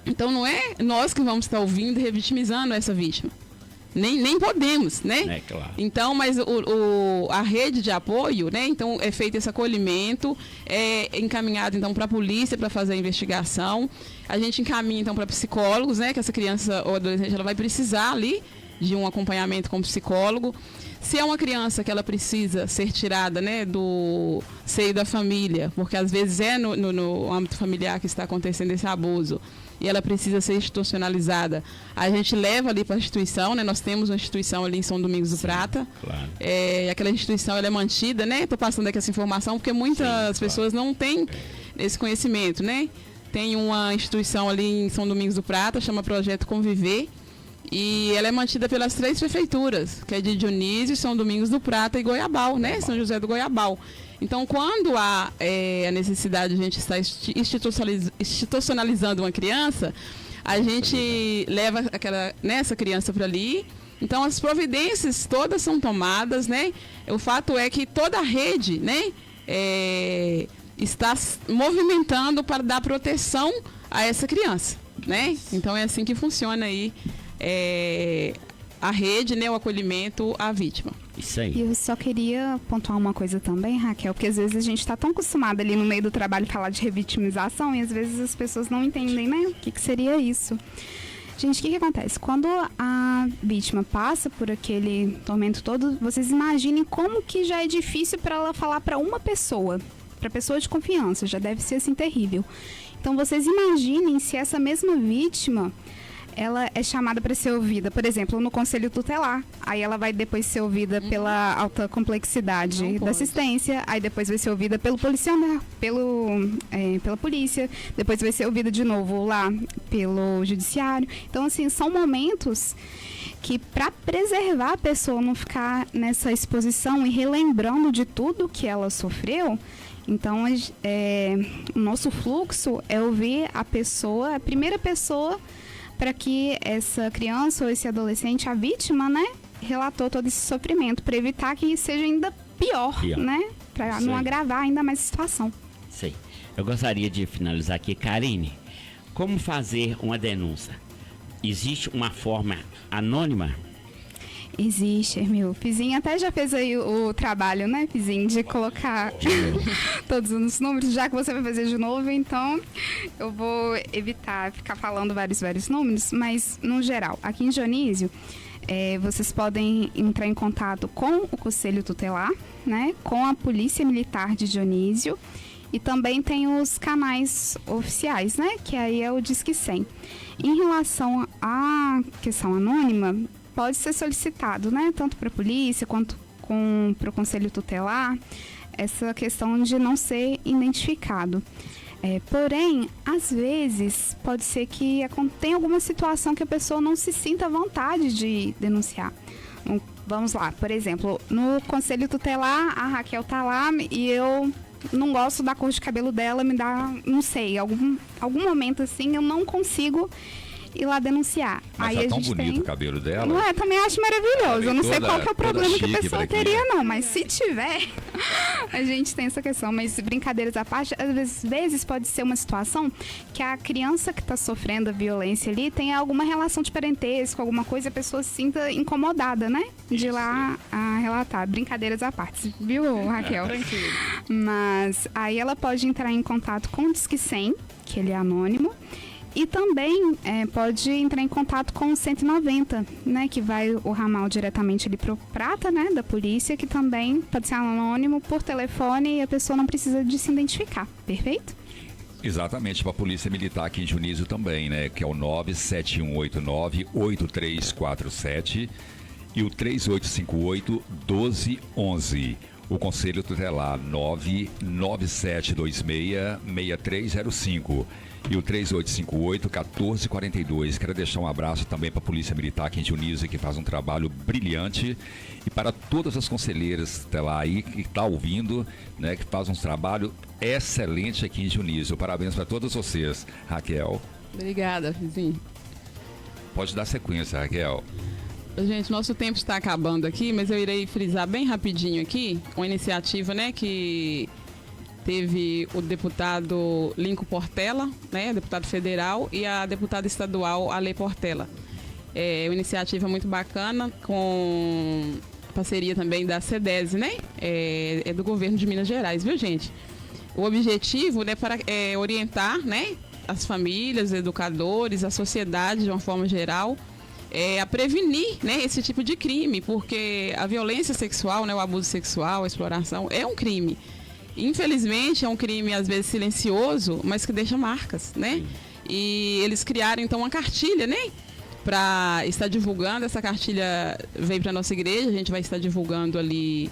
Então, não é nós que vamos estar ouvindo e revitimizando essa vítima. Nem podemos, né? Claro. Então, mas a rede de apoio, né? Então, é feito esse acolhimento, é encaminhado, então, para a polícia para fazer a investigação. A gente encaminha, então, para psicólogos, né? Que essa criança ou adolescente, ela vai precisar ali de um acompanhamento com psicólogo. Se é uma criança que ela precisa ser tirada, né, do seio da família, porque às vezes é no âmbito familiar que está acontecendo esse abuso, e ela precisa ser institucionalizada, a gente leva ali para a instituição, né? Nós temos uma instituição ali em São Domingos do Prata. Claro. Aquela instituição, ela é mantida, né? Estou passando aqui essa informação porque muitas pessoas não têm esse conhecimento, né? Tem uma instituição ali em São Domingos do Prata, chama Projeto Conviver, e ela é mantida pelas 3 prefeituras, que é de Dionísio, São Domingos do Prata e Goiabal, né? São José do Goiabal. Então, quando há a necessidade de a gente estar institucionalizando uma criança, a gente leva essa criança para ali. Então, as providências todas são tomadas, né? O fato é que toda a rede, né, está movimentando para dar proteção a essa criança, né? Então, é assim que funciona aí a rede, né, o acolhimento à vítima. Isso aí. E eu só queria pontuar uma coisa também, Raquel, porque às vezes a gente está tão acostumado ali no meio do trabalho falar de revitimização e às vezes as pessoas não entendem, né, o que seria isso. Gente, o que acontece? Quando a vítima passa por aquele tormento todo, vocês imaginem como que já é difícil para ela falar para uma pessoa, para pessoa de confiança, já deve ser assim terrível. Então vocês imaginem se essa mesma vítima, ela é chamada para ser ouvida, por exemplo, no Conselho Tutelar. Aí ela vai depois ser ouvida pela alta complexidade da assistência, aí depois vai ser ouvida pelo policial, pela polícia, depois vai ser ouvida de novo lá pelo judiciário. Então, assim, são momentos que, para preservar a pessoa não ficar nessa exposição e relembrando de tudo que ela sofreu, então o nosso fluxo é ouvir a pessoa, a primeira pessoa, para que essa criança ou esse adolescente, a vítima, né, relatou todo esse sofrimento, para evitar que seja ainda pior. Né, para não agravar ainda mais a situação. Sei. Eu gostaria de finalizar aqui, Karine, como fazer uma denúncia? Existe uma forma anônima? Existe, Hermil. Fizinho até já fez aí o trabalho, né, Fizinho, de colocar todos os números, já que você vai fazer de novo, então eu vou evitar ficar falando vários números, mas no geral, aqui em Dionísio, vocês podem entrar em contato com o Conselho Tutelar, né, com a Polícia Militar de Dionísio, e também tem os canais oficiais, né, que aí é o Disque 100. Em relação à questão anônima, pode ser solicitado, né, tanto para a polícia quanto para o Conselho Tutelar, essa questão de não ser identificado. Porém, às vezes, pode ser que tenha alguma situação que a pessoa não se sinta à vontade de denunciar. Vamos lá, por exemplo, no conselho tutelar, a Raquel tá lá e eu não gosto da cor de cabelo dela, me dá, não sei, algum momento assim, eu não consigo ir lá denunciar. Mas aí tá a tão gente bonito tem... o cabelo dela. Não é, também acho maravilhoso. Eu não sei qual que é o problema que a pessoa teria, não. Mas se tiver, a gente tem essa questão. Mas brincadeiras à parte, às vezes pode ser uma situação que a criança que está sofrendo a violência ali tem alguma relação de parentesco, alguma coisa, a pessoa se sinta incomodada, né? De ir lá a relatar. Brincadeiras à parte, viu, Raquel? Tranquilo. Mas aí ela pode entrar em contato com o Disque 100, que ele é anônimo. E também pode entrar em contato com o 190, né, que vai o ramal diretamente ali pro Prata, né, da polícia, que também pode ser anônimo por telefone e a pessoa não precisa de se identificar, perfeito? Exatamente, para a Polícia Militar aqui em Junísio também, né, que é o 97189-8347 e o 3858-1211. O Conselho Tutelar 99726-6305 e o 3858-1442. Quero deixar um abraço também para a Polícia Militar aqui em Junísio, que faz um trabalho brilhante, e para todas as conselheiras tutelar aí que está ouvindo, né, que faz um trabalho excelente aqui em Junísio. Parabéns para todos vocês. Raquel. Obrigada, Fizinho. Pode dar sequência, Raquel. Gente, nosso tempo está acabando aqui, mas eu irei frisar bem rapidinho aqui uma iniciativa, né, que teve o deputado Lincoln Portela, né, deputado federal, e a deputada estadual Ale Portela. É uma iniciativa muito bacana, com parceria também da CEDES, né, é do governo de Minas Gerais, viu, gente? O objetivo, né, é orientar, né, as famílias, educadores, a sociedade de uma forma geral, a prevenir, né, esse tipo de crime, porque a violência sexual, né, o abuso sexual, a exploração é um crime. Infelizmente é um crime às vezes silencioso, mas que deixa marcas, né? E eles criaram então uma cartilha, né, para estar divulgando. Essa cartilha veio para nossa igreja, a gente vai estar divulgando ali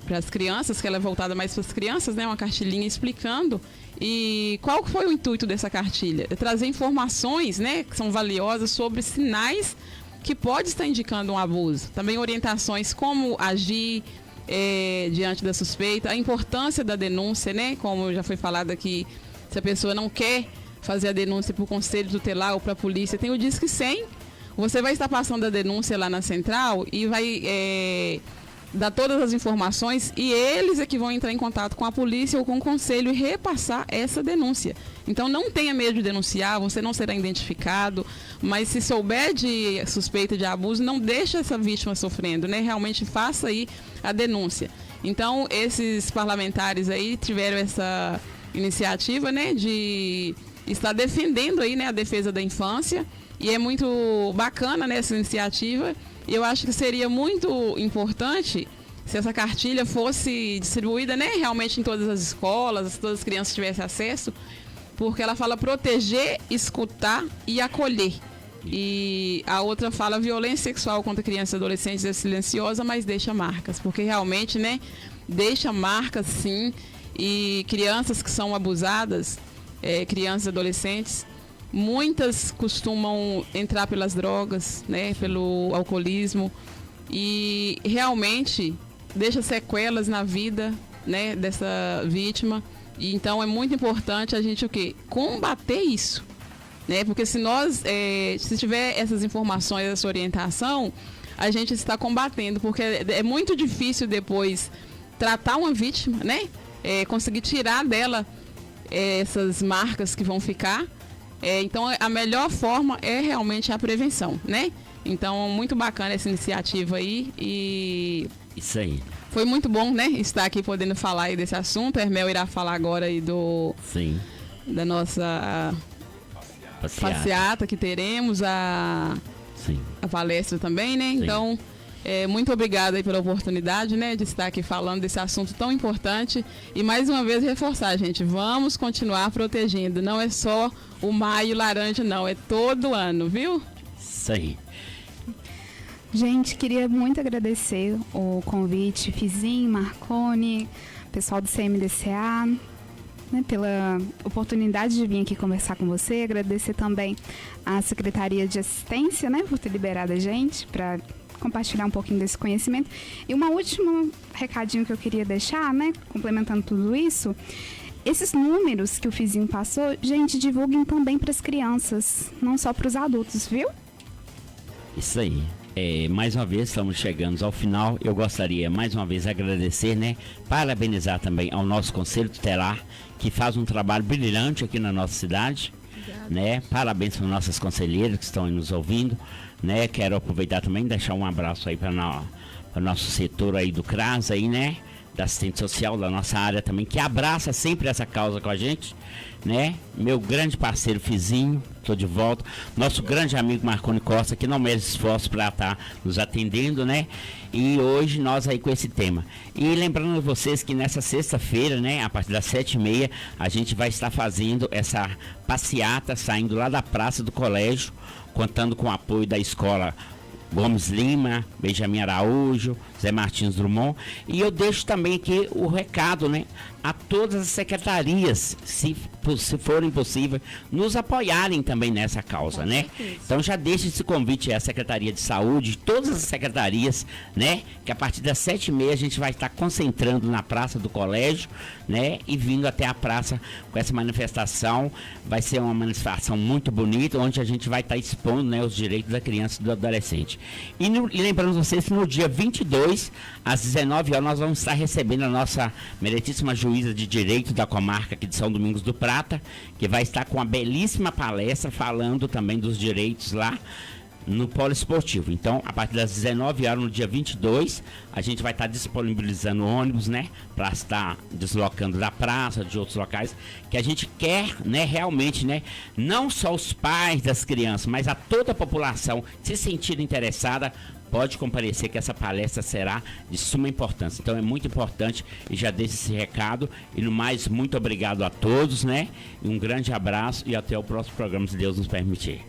para as crianças, que ela é voltada mais para as crianças, né, uma cartilhinha explicando. E qual foi o intuito dessa cartilha? É trazer informações, né, que são valiosas sobre sinais que pode estar indicando um abuso. Também orientações como agir diante da suspeita, a importância da denúncia, né? Como já foi falado aqui, se a pessoa não quer fazer a denúncia para o conselho tutelar ou para a polícia, tem o Disque 100. Você vai estar passando a denúncia lá na central e vai dar todas as informações, e eles é que vão entrar em contato com a polícia ou com o conselho e repassar essa denúncia. Então não tenha medo de denunciar, você não será identificado, mas se souber de suspeita de abuso, não deixe essa vítima sofrendo, né? Realmente faça aí a denúncia. Então esses parlamentares aí tiveram essa iniciativa, né, de estar defendendo aí, né, a defesa da infância, e é muito bacana, né, essa iniciativa. E eu acho que seria muito importante se essa cartilha fosse distribuída, né, realmente em todas as escolas, todas as crianças tivessem acesso, porque ela fala proteger, escutar e acolher. E a outra fala violência sexual contra crianças e adolescentes é silenciosa, mas deixa marcas, porque realmente, né, deixa marcas sim. E crianças que são abusadas, crianças e adolescentes, muitas costumam entrar pelas drogas, né, pelo alcoolismo, e realmente deixa sequelas na vida, né, dessa vítima. E então é muito importante a gente combater isso, né? Porque se nós, se tiver essas informações, essa orientação, a gente está combatendo, porque é muito difícil depois tratar uma vítima, né? Conseguir tirar dela essas marcas que vão ficar. Então a melhor forma é realmente a prevenção, né? Então muito bacana essa iniciativa aí, e isso aí. Foi muito bom, né, estar aqui podendo falar aí desse assunto. A Hermel irá falar agora aí da nossa passeata que teremos, a palestra também, né? Sim. Então, muito obrigada aí pela oportunidade, né, de estar aqui falando desse assunto tão importante. E mais uma vez reforçar, gente, vamos continuar protegendo. Não é só o maio laranja, não, é todo ano, viu? Isso aí. Gente, queria muito agradecer o convite, Fizinho, Marconi, pessoal do CMDCA, né, pela oportunidade de vir aqui conversar com você. Agradecer também à Secretaria de Assistência, né, por ter liberado a gente para compartilhar um pouquinho desse conhecimento. E um último recadinho que eu queria deixar, né, complementando tudo isso, esses números que o Fizinho passou, gente, divulguem também para as crianças, não só para os adultos, viu? Isso aí. Mais uma vez estamos chegando ao final. Eu gostaria mais uma vez agradecer, né? Parabenizar também ao nosso Conselho Tutelar, que faz um trabalho brilhante aqui na nossa cidade, né? Parabéns para nossas conselheiras que estão aí nos ouvindo, né? Quero aproveitar também e deixar um abraço aí para o nosso setor aí do CRAS aí, né? Da assistente social da nossa área também, que abraça sempre essa causa com a gente, né? Meu grande parceiro Fizinho, estou de volta. Nosso grande amigo Marconi Costa, que não mede esforço para estar nos atendendo, né? E hoje nós aí com esse tema. E lembrando a vocês que nessa sexta-feira, né? A partir das 7h30, a gente vai estar fazendo essa passeata, saindo lá da praça do colégio, contando com o apoio da escola Gomes Lima, Benjamin Araújo, Zé Martins Drummond. E eu deixo também aqui o recado, né, a todas as secretarias, se forem possível, nos apoiarem também nessa causa, né? Então já deixo esse convite à Secretaria de Saúde, todas as secretarias, né, que a partir das 7h30 a gente vai estar concentrando na praça do colégio, né, e vindo até a praça com essa manifestação. Vai ser uma manifestação muito bonita, onde a gente vai estar expondo, né, os direitos da criança e do adolescente. E lembrando vocês que no dia 22, às 19h, nós vamos estar recebendo a nossa meritíssima juíza de direito da comarca aqui de São Domingos do Prata, que vai estar com uma belíssima palestra falando também dos direitos lá no polo esportivo. Então, a partir das 19h, no dia 22, a gente vai estar disponibilizando ônibus, né, para estar deslocando da praça, de outros locais, que a gente quer, né, realmente, né, não só os pais das crianças, mas a toda a população se sentir interessada, pode comparecer, que essa palestra será de suma importância. Então é muito importante e já deixo esse recado. E no mais, muito obrigado a todos, né? Um grande abraço e até o próximo programa, se Deus nos permitir.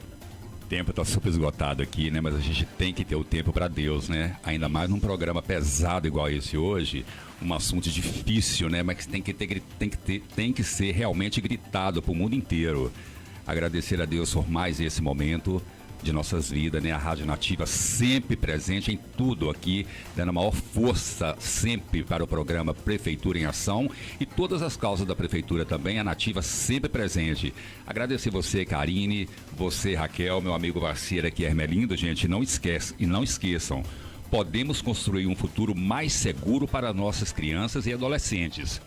O tempo está super esgotado aqui, né? Mas a gente tem que ter o tempo para Deus, né? Ainda mais num programa pesado igual esse hoje, um assunto difícil, né? Mas tem que ser realmente gritado para o mundo inteiro. Agradecer a Deus por mais esse momento de nossas vidas, né? A Rádio Nativa sempre presente em tudo aqui, dando a maior força sempre para o programa Prefeitura em Ação e todas as causas da Prefeitura também, a Nativa sempre presente. Agradecer você, Karine, você, Raquel, meu amigo parceiro aqui, Hermelindo, gente, não esqueçam, podemos construir um futuro mais seguro para nossas crianças e adolescentes.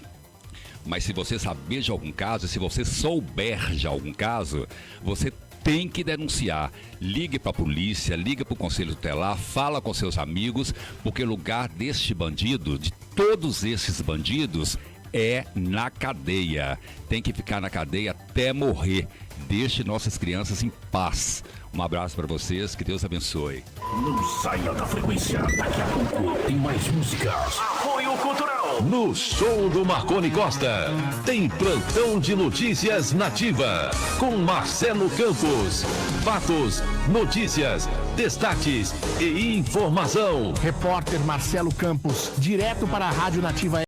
Mas se você saber de algum caso, se você souber de algum caso, você tem que denunciar. Ligue para a polícia, liga para o Conselho Tutelar, fala com seus amigos, porque o lugar deste bandido, de todos esses bandidos, é na cadeia. Tem que ficar na cadeia até morrer. Deixe nossas crianças em paz. Um abraço para vocês, que Deus abençoe. Não saia da frequência, daqui a pouco tem mais músicas. Apoio Cultural. No show do Marconi Costa, tem plantão de notícias Nativa, com Marcelo Campos. Fatos, notícias, destaques e informação. Repórter Marcelo Campos, direto para a Rádio Nativa.